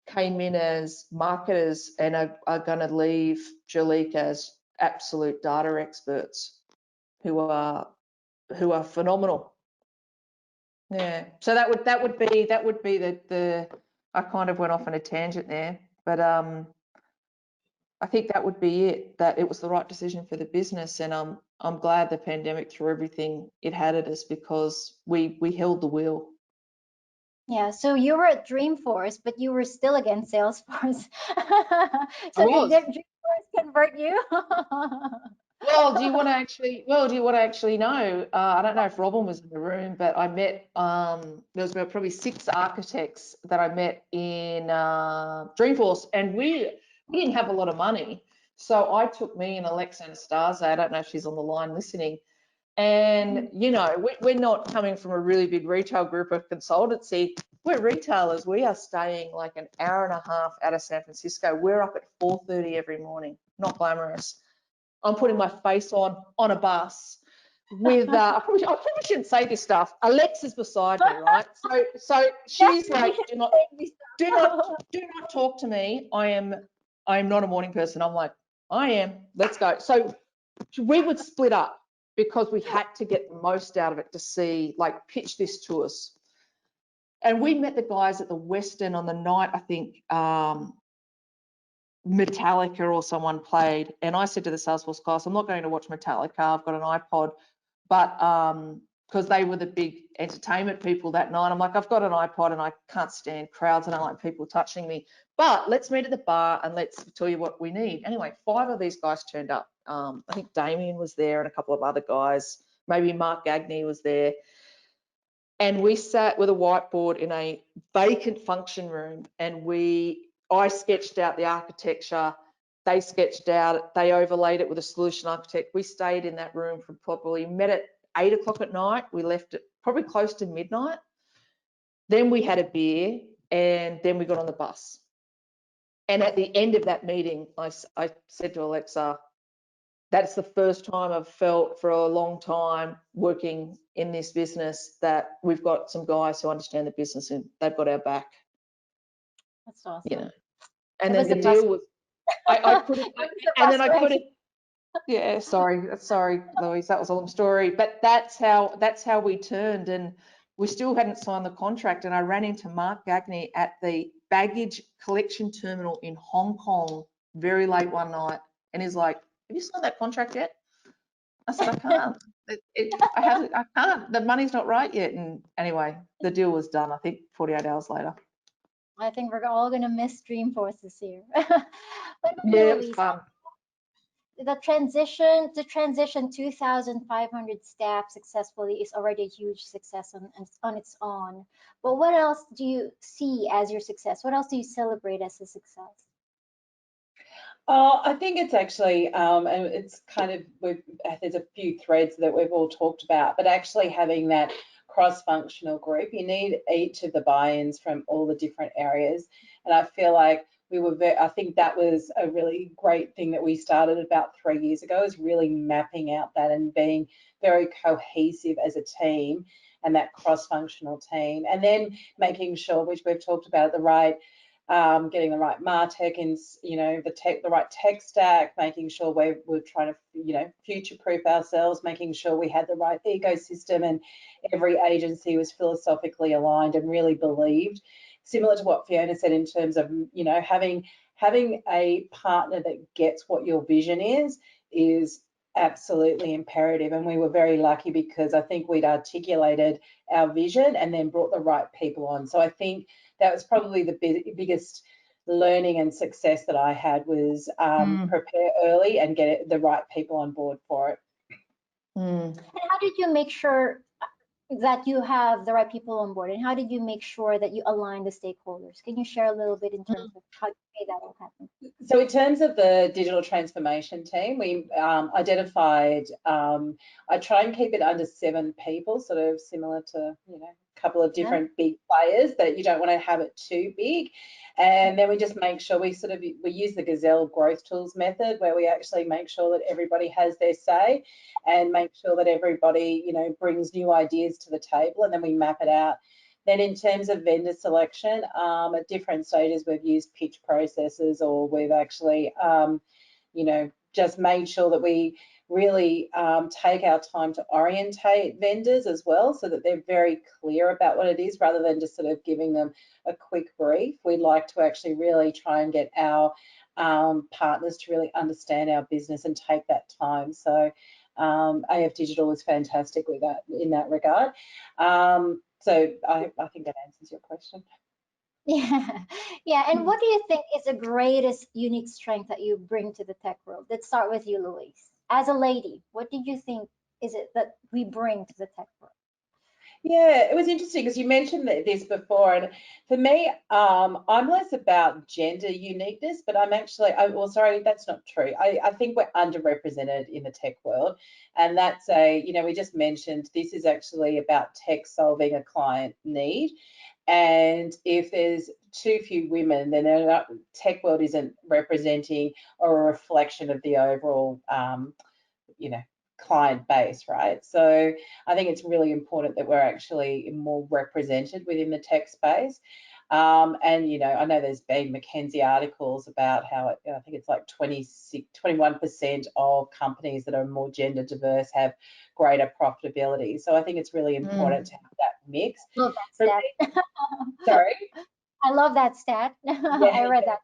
came in as marketers and are going to leave Jurlique as absolute data experts who are phenomenal. Yeah. So that would be the I kind of went off on a tangent there, but I think that would be it. That it was the right decision for the business, and I'm glad the pandemic threw everything it had at us because we held the wheel. Yeah, so you were at Dreamforce, but you were still against Salesforce. So did Dreamforce Salesforce convert you? Well, do you want to actually know? I don't know if Robin was in the room, but I met, there was about probably 6 architects that I met in Dreamforce, and we didn't have a lot of money. So I took me and Alexa Anastasia, I don't know if she's on the line listening, and, you know, we're not coming from a really big retail group of consultancy. We're retailers. We are staying like an hour and a half out of San Francisco. We're up at 4:30 every morning. Not glamorous. I'm putting my face on a bus with, I probably shouldn't say this stuff. Alexa's beside me, right? So she's like, do not talk to me. I am not a morning person. I'm like, I am. Let's go. So we would split up because we had to get the most out of it to see, like, pitch this to us. And we met the guys at the Western on the night, I think, Metallica or someone played, and I said to the Salesforce class, I'm not going to watch Metallica, I've got an iPod, but because they were the big entertainment people that night, I'm like, I've got an iPod and I can't stand crowds, I don't like people touching me, but let's meet at the bar and let's tell you what we need. Anyway, 5 of these guys turned up. I think Damien was there and a couple of other guys, maybe Mark Gagney was there, and we sat with a whiteboard in a vacant function room, and I sketched out the architecture, they sketched out, they overlaid it with a solution architect. We stayed in that room from probably, met at 8 o'clock at night. We left at probably close to midnight. Then we had a beer and then we got on the bus. And at the end of that meeting, I said to Alexa, that's the first time I've felt for a long time working in this business that we've got some guys who understand the business and they've got our back. That's awesome. You know, and then the deal was, I couldn't, and then I couldn't. Yeah, sorry, Louise, that was a long story. But that's how we turned, and we still hadn't signed the contract. And I ran into Mark Gagney at the baggage collection terminal in Hong Kong very late one night, and he's like, "Have you signed that contract yet?" I said, "I can't. I can't. The money's not right yet." And anyway, the deal was done. I think 48 hours later. I think we're all gonna miss Dreamforce this year. Yeah, it was fun. The transition 2,500 staff successfully is already a huge success on its own. But what else do you see as your success? What else do you celebrate as a success? I think it's actually, and it's kind of, there's a few threads that we've all talked about, but actually having that cross-functional group, you need each of the buy-ins from all the different areas. And I feel like I think that was a really great thing that we started about 3 years ago, is really mapping out that and being very cohesive as a team and that cross-functional team. And then making sure, which we've talked about, the right, getting the right MarTech and, you know, the right tech stack, making sure we're trying to, you know, future-proof ourselves, making sure we had the right ecosystem and every agency was philosophically aligned and really believed. Similar to what Fiona said in terms of, you know, having a partner that gets what your vision is absolutely imperative. And we were very lucky because I think we'd articulated our vision and then brought the right people on. So I think that was probably the biggest learning and success that I had was prepare early and get the right people on board for it. And how did you make sure that you have the right people on board, and how did you make sure that you align the stakeholders? Can you share a little bit in terms of how you made that all happen? So in terms of the digital transformation team, we identified, I try and keep it under 7 people, sort of similar to, you know, a couple of different big players, that you don't want to have it too big. And then we just make sure we use the Gazelle growth tools method, where we actually make sure that everybody has their say and make sure that everybody, you know, brings new ideas to the table, and then we map it out. Then in terms of vendor selection, at different stages, we've used pitch processes, or we've actually, you know, just made sure that we really take our time to orientate vendors as well, so that they're very clear about what it is, rather than just sort of giving them a quick brief. We'd like to actually really try and get our partners to really understand our business and take that time. So AFDigital was fantastic with that in that regard. So I think that answers your question. Yeah, yeah. And what do you think is the greatest unique strength that you bring to the tech world? Let's start with you, Louise. As a lady, what do you think is it that we bring to the tech world? Yeah, it was interesting because you mentioned this before, and for me, I'm less about gender uniqueness, but I'm actually, well, sorry, that's not true. I think we're underrepresented in the tech world, and that's we just mentioned this is actually about tech solving a client need, and if there's too few women, then the tech world isn't representing or a reflection of the overall, client base, right? So I think it's really important that we're actually more represented within the tech space. And I know there's been McKinsey articles about how I think it's like 21% of companies that are more gender diverse have greater profitability. So I think it's really important to have that mix. Love that stat. Sorry? I love that stat. I read that.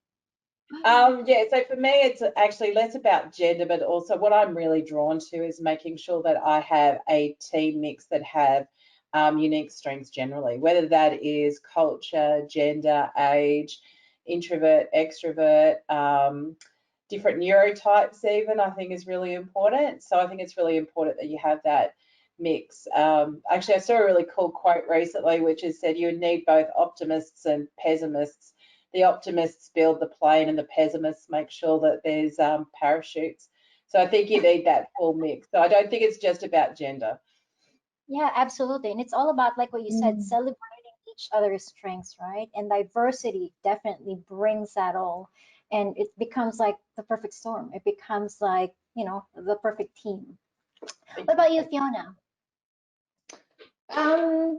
Yeah, so for me, it's actually less about gender, but also what I'm really drawn to is making sure that I have a team mix that have unique strengths generally, whether that is culture, gender, age, introvert, extrovert, different neurotypes even, I think is really important. So I think it's really important that you have that mix. Actually, I saw a really cool quote recently, which is said you need both optimists and pessimists. The optimists build the plane and the pessimists make sure that there's parachutes. So I think you need that full mix. So I don't think it's just about gender. Yeah, absolutely. And it's all about, like what you said, celebrating each other's strengths, right? And diversity definitely brings that all. And it becomes like the perfect storm. It becomes like, the perfect team. What about you, Fiona? I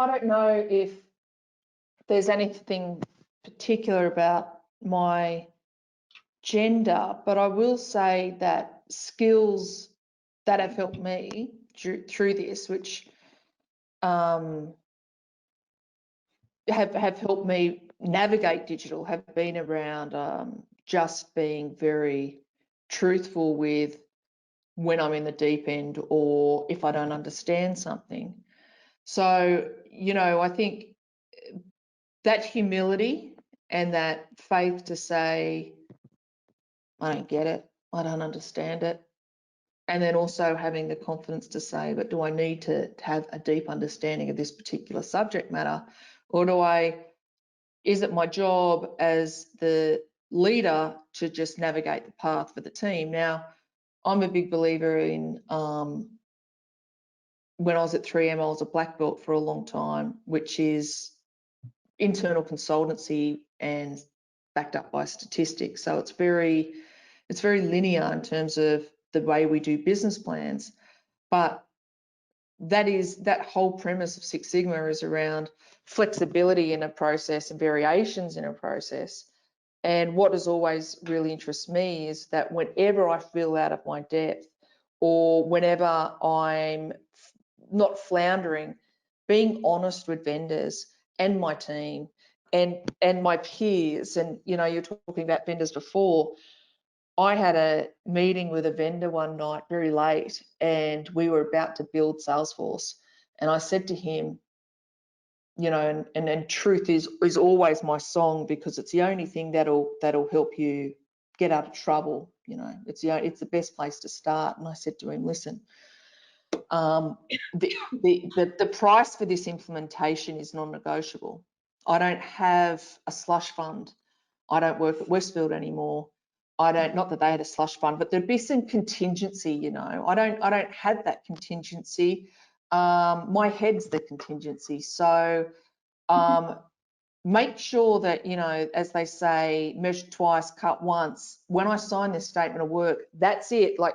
don't know if there's anything particular about my gender, but I will say that skills that have helped me through this, which have helped me navigate digital, have been around just being very truthful with when I'm in the deep end or if I don't understand something. So, I think that humility and that faith to say, I don't get it, I don't understand it. And then also having the confidence to say, but do I need to have a deep understanding of this particular subject matter? Or is it my job as the leader to just navigate the path for the team? Now, I'm a big believer in, when I was at 3M, I was a black belt for a long time, which is internal consultancy and backed up by statistics. So it's very linear in terms of the way we do business plans. But that whole premise of Six Sigma is around flexibility in a process and variations in a process. And what has always really interested me is that whenever I feel out of my depth or whenever I'm not floundering, being honest with vendors and my team and my peers, and you're talking about vendors before. I had a meeting with a vendor one night very late, and we were about to build Salesforce, and I said to him, and truth is always my song, because it's the only thing that'll help you get out of trouble. It's the best place to start. And I said to him, listen, the price for this implementation is non-negotiable. I don't have a slush fund. I don't work at Westfield anymore. Not that they had a slush fund, but there'd be some contingency. I don't have that contingency. My head's the contingency. So make sure that, as they say, measure twice, cut once. When I sign this statement of work, that's it. Like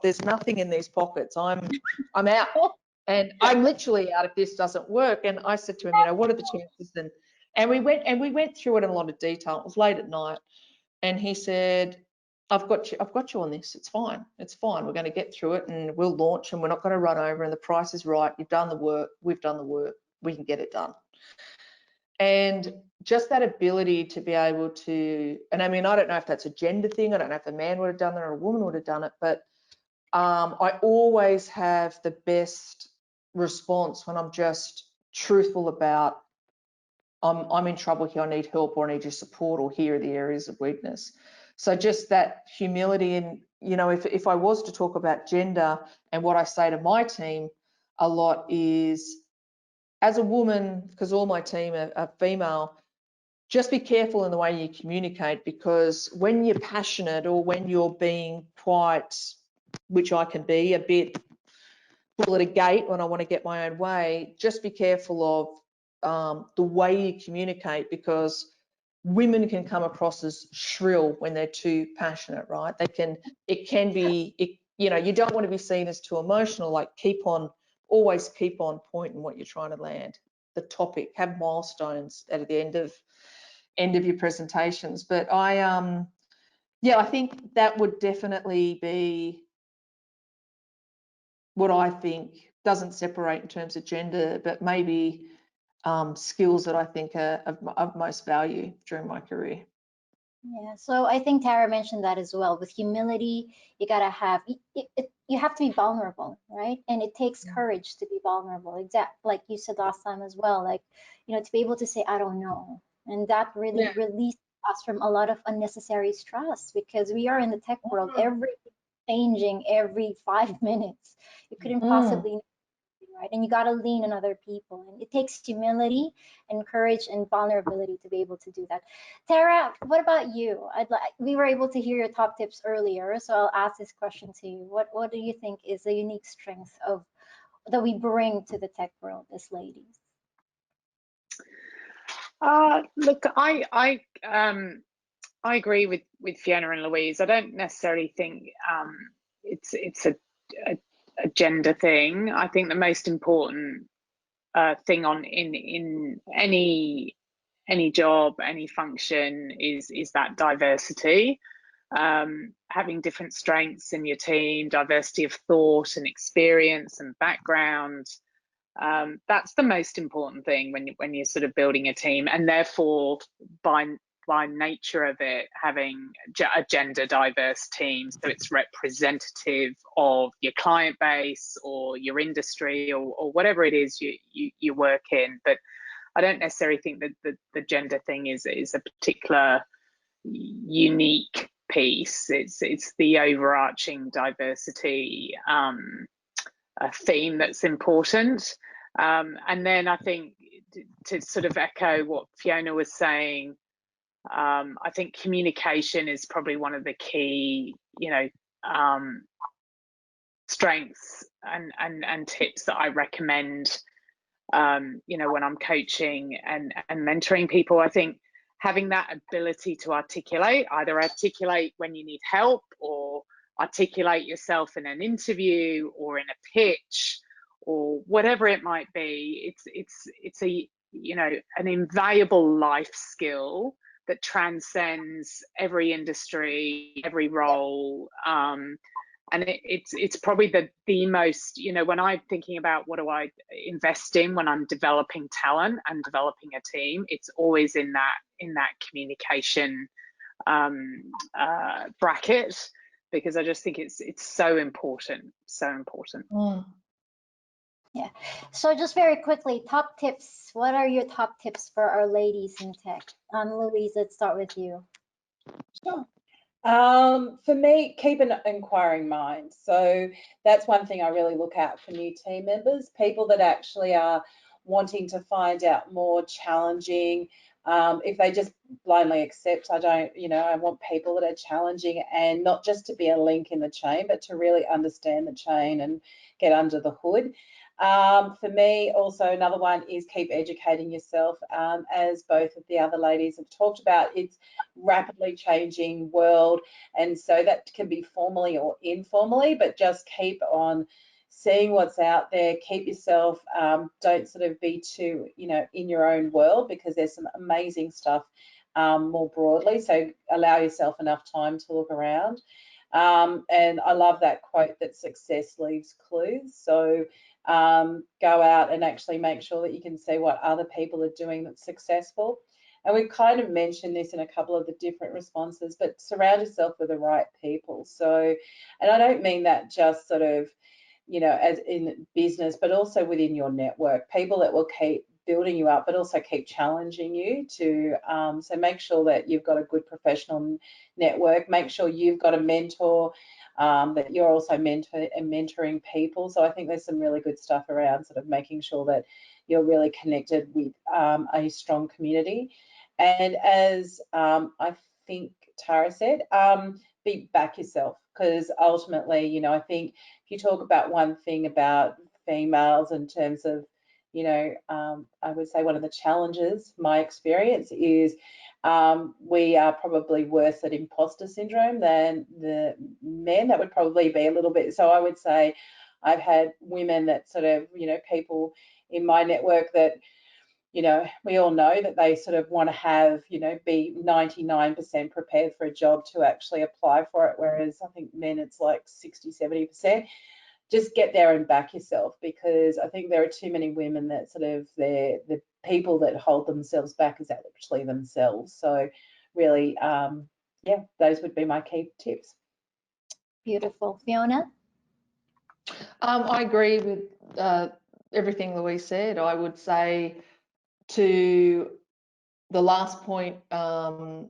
there's nothing in these pockets. I'm out, and I'm literally out if this doesn't work. And I said to him, what are the chances? And we went through it in a lot of detail. It was late at night, and he said, I've got you on this. It's fine. We're going to get through it, and we'll launch, and we're not going to run over. And the price is right. You've done the work. We've done the work. We can get it done. And just that ability to be able to, and I mean, I don't know if that's a gender thing. I don't know if a man would have done it or a woman would have done it, but I always have the best response when I'm just truthful about I'm in trouble here, I need help, or I need your support, or here are the areas of weakness. So just that humility. And, you know, if I was to talk about gender, and what I say to my team a lot is, as a woman, because all my team are female, just be careful in the way you communicate, because when you're passionate, or when you're being quite, which I can be, a bit full at a gate when I want to get my own way, just be careful of the way you communicate, because women can come across as shrill when they're too passionate, right? It can be, you know, you don't want to be seen as too emotional. Like, always keep on point in what you're trying to land, the topic, have milestones at the end of your presentations. But yeah, I think that would definitely be what I think doesn't separate in terms of gender, but maybe skills that I think are of most value during my career. Yeah, so I think Tara mentioned that as well. With humility, you gotta have, you have to be vulnerable, right? And it takes courage to be vulnerable. Like you said last time as well, like, you know, to be able to say, I don't know. And that really releases us from a lot of unnecessary stress, because we are in the tech world, everything changing every 5 minutes. You couldn't possibly, right? And you got to lean on other people, and it takes humility and courage and vulnerability to be able to do that. Tara, what about you? We were able to hear your top tips earlier, so I'll ask this question to you. What do you think is the unique strength that we bring to the tech world as ladies? Look, I agree with Fiona and Louise. I don't necessarily think it's a gender thing. I think the most important thing in any job, any function is that diversity. Having different strengths in your team, diversity of thought and experience and background. That's the most important thing when you're sort of building a team, and therefore by nature of it, having a gender diverse team, so it's representative of your client base or your industry or whatever it is you work in. But I don't necessarily think that the gender thing is a particular unique piece. It's the overarching diversity theme that's important. And then I think, to sort of echo what Fiona was saying, I think communication is probably one of the key, you know, strengths and tips that I recommend, you know, when I'm coaching and mentoring people. I think having that ability to articulate when you need help, or articulate yourself in an interview or in a pitch or whatever it might be, it's a, you know, an invaluable life skill that transcends every industry, every role. And it's probably the most, you know, when I'm thinking about what do I invest in when I'm developing talent and developing a team, it's always in that communication bracket, because I just think it's so important, so important. Yeah. So just very quickly, top tips. What are your top tips for our ladies in tech? Louise, let's start with you. Sure. For me, keep an inquiring mind. So that's one thing I really look out for new team members, people that actually are wanting to find out more, challenging. If they just blindly accept, I want people that are challenging, and not just to be a link in the chain, but to really understand the chain and get under the hood. For me, also another one is keep educating yourself. As both of the other ladies have talked about, it's rapidly changing world, and so that can be formally or informally, but just keep on seeing what's out there. Keep yourself, don't sort of be too, you know, in your own world, because there's some amazing stuff more broadly, so allow yourself enough time to look around. And I love that quote that success leaves clues. So go out and actually make sure that you can see what other people are doing that's successful. And we've kind of mentioned this in a couple of the different responses, but surround yourself with the right people. So, and I don't mean that just sort of, you know, as in business, but also within your network, people that will keep building you up, but also keep challenging you to, so make sure that you've got a good professional network, make sure you've got a mentor, that you're also mentoring people. So I think there's some really good stuff around sort of making sure that you're really connected with a strong community. And as I think Tara said, back yourself, because ultimately, you know, I think if you talk about one thing about females in terms of, you know, I would say one of the challenges, my experience is we are probably worse at imposter syndrome than the men. That would probably be a little bit, so I would say I've had women that sort of, you know, people in my network that, you know, we all know that they sort of want to have, you know, be 99% prepared for a job to actually apply for it, whereas I think men it's like 60, 70%. Just get there and back yourself, because I think there are too many women that sort of the people that hold themselves back is actually themselves. So really, yeah, those would be my key tips. Beautiful. Fiona? I agree with everything Louise said. I would say to the last point, some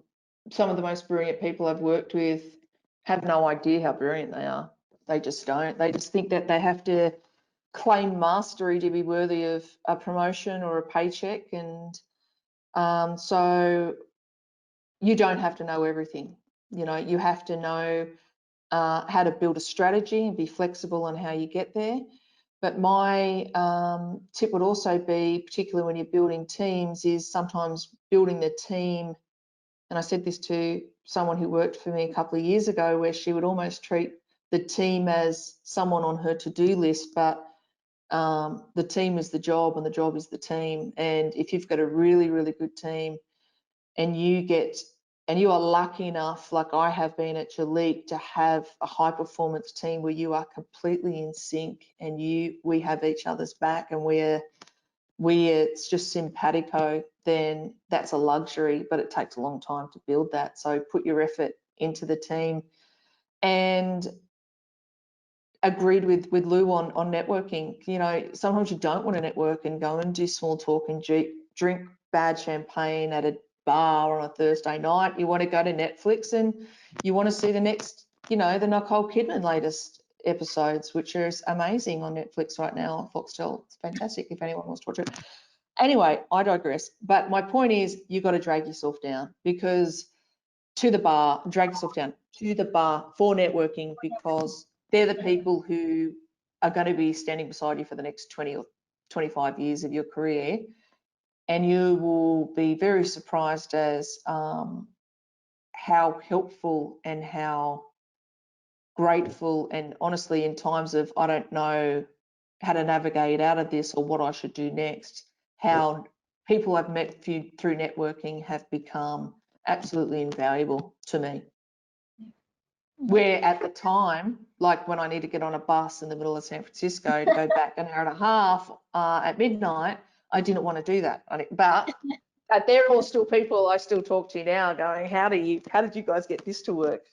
of the most brilliant people I've worked with have no idea how brilliant they are. They just don't. They just think that they have to claim mastery to be worthy of a promotion or a paycheck. And so you don't have to know everything. You know, you have to know how to build a strategy and be flexible on how you get there. But my tip would also be, particularly when you're building teams, is sometimes building the team. And I said this to someone who worked for me a couple of years ago, where she would almost treat the team as someone on her to-do list, but the team is the job and the job is the team. And if you've got a really, really good team and you are lucky enough, like I have been at Jurlique, to have a high performance team where you are completely in sync and we have each other's back and it's just simpatico, then that's a luxury, but it takes a long time to build that. So put your effort into the team. And agreed with Lou on networking. You know, sometimes you don't want to network and go and do small talk and drink bad champagne at a bar on a Thursday night. You want to go to Netflix and you want to see the next, you know, the Nicole Kidman latest episodes, which is amazing on Netflix right now on Foxtel. It's fantastic if anyone wants to watch it. Anyway, I digress. But my point is, you've got to drag yourself down drag yourself down to the bar for networking, because they're the people who are going to be standing beside you for the next 20 or 25 years of your career. And you will be very surprised as how helpful and how grateful, and honestly, in times of I don't know how to navigate out of this or what I should do next, how people I've met through networking have become absolutely invaluable to me. Where at the time, like when I need to get on a bus in the middle of San Francisco to go back an hour and a half at midnight, I didn't want to do that. But they're all still people I still talk to now, going, how did you guys get this to work?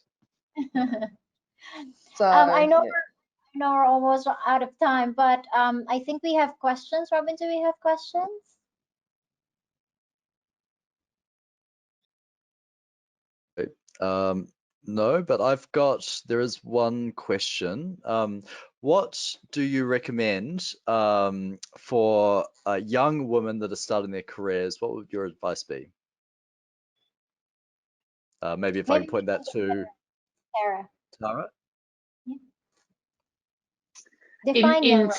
So I know we're almost out of time, but I think we have questions. Robin, do we have questions? No, but there is one question. What do you recommend for young women that are starting their careers? What would your advice be? Maybe if I can point that to Tara. Yeah. Define young.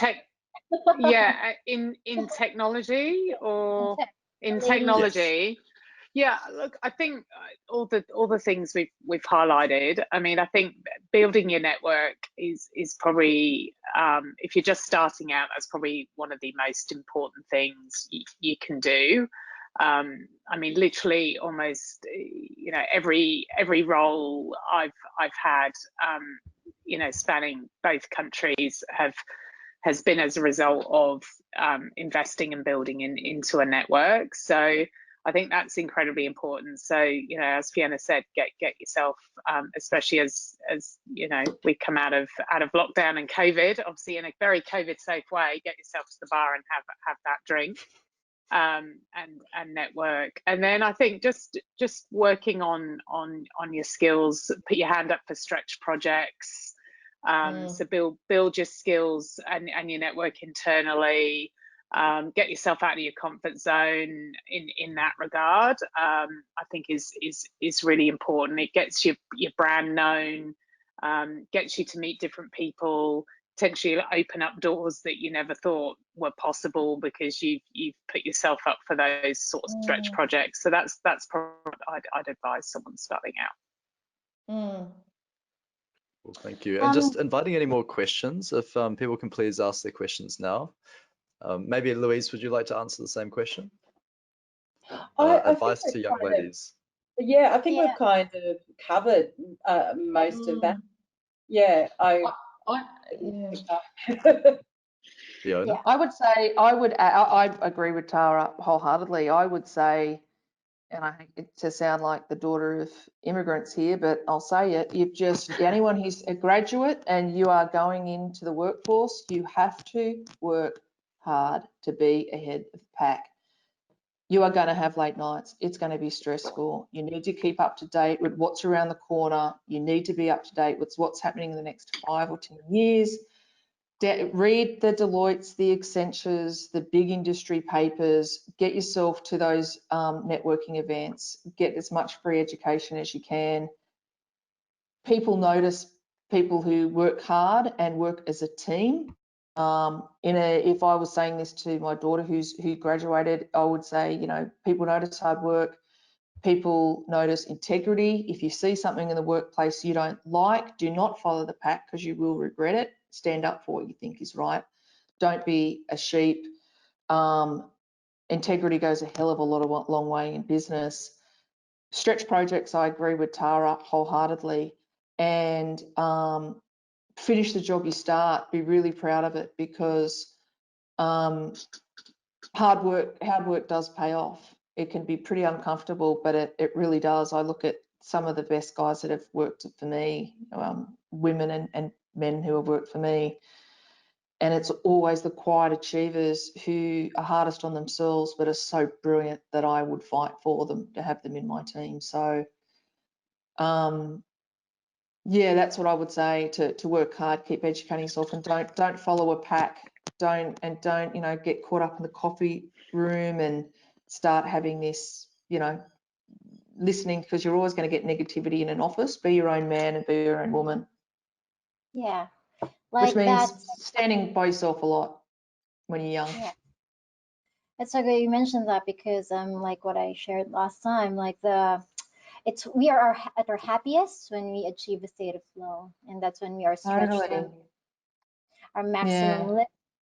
In technology or in technology. Yes. Yeah, look, I think all the things we've highlighted. I mean, I think building your network is probably, if you're just starting out, that's probably one of the most important things you can do. I mean, literally, almost, you know, every role I've had, you know, spanning both countries has been as a result of investing and building into a network. So I think that's incredibly important. So, you know, as Fiona said, get yourself, especially as you know, we come out of lockdown and COVID, obviously in a very COVID safe way, get yourself to the bar and have that drink. and network. And then I think just working on your skills. Put your hand up for stretch projects. So build your skills and your network internally. Get yourself out of your comfort zone in that regard. I think is really important. It gets your brand known, gets you to meet different people, potentially open up doors that you never thought were possible because you've put yourself up for those sort of stretch projects. So that's probably what I'd advise someone starting out. Well, thank you. And just inviting any more questions, if people can please ask their questions now. Maybe Louise, would you like to answer the same question? Advice to young ladies. I think we've kind of covered most of that. Yeah, Fiona? I would say, I agree with Tara wholeheartedly. I would say, and I hate it to sound like the daughter of immigrants here, but I'll say it, anyone who's a graduate and you are going into the workforce, you have to work hard to be ahead of the pack. You are going to have late nights. It's going to be stressful. You need to keep up to date with what's around the corner. You need to be up to date with what's happening in the next 5 or 10 years. Read the Deloittes, the Accentures, the big industry papers. Get yourself to those networking events. Get as much free education as you can. People notice people who work hard and work as a team. If I was saying this to my daughter who graduated, I would say, people notice hard work. People notice integrity. If you see something in the workplace you don't like, do not follow the pack because you will regret it. Stand up for what you think is right. Don't be a sheep. Integrity goes a hell of a long way in business. Stretch projects, I agree with Tara wholeheartedly. And finish the job you start. Be really proud of it because hard work does pay off. It can be pretty uncomfortable, but it really does. I look at some of the best guys that have worked for me, women and men who have worked for me, and it's always the quiet achievers who are hardest on themselves but are so brilliant that I would fight for them to have them in my team. So yeah, that's what I would say, to work hard, keep educating yourself, and don't follow a pack. Don't get caught up in the coffee room and start having this, listening, because you're always going to get negativity in an office. Be your own man and be your own woman. Yeah. Which means standing by yourself a lot when you're young. Yeah. It's so good you mentioned that because like what I shared last time, like we are at our happiest when we achieve a state of flow, and that's when we are stretched to our maximum limit.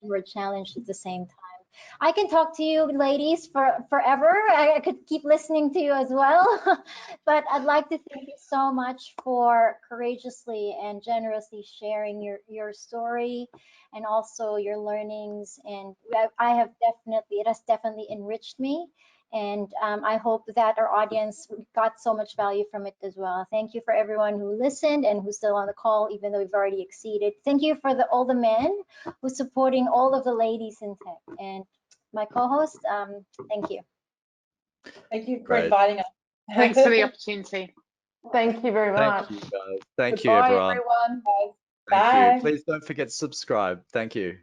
We're challenged at the same time. I can talk to you ladies forever. I could keep listening to you as well. But I'd like to thank you so much for courageously and generously sharing your story and also your learnings. And it has definitely enriched me. And I hope that our audience got so much value from it as well. Thank you for everyone who listened and who's still on the call, even though we've already exceeded. Thank you for all the men who's supporting all of the ladies in tech. And my co-host, thank you. Thank you for inviting us. Thanks for the opportunity. Thank you very much. Thank you, guys. Thank you, Goodbye, everyone. everyone. Thank Bye. you. Please don't forget to subscribe. Thank you.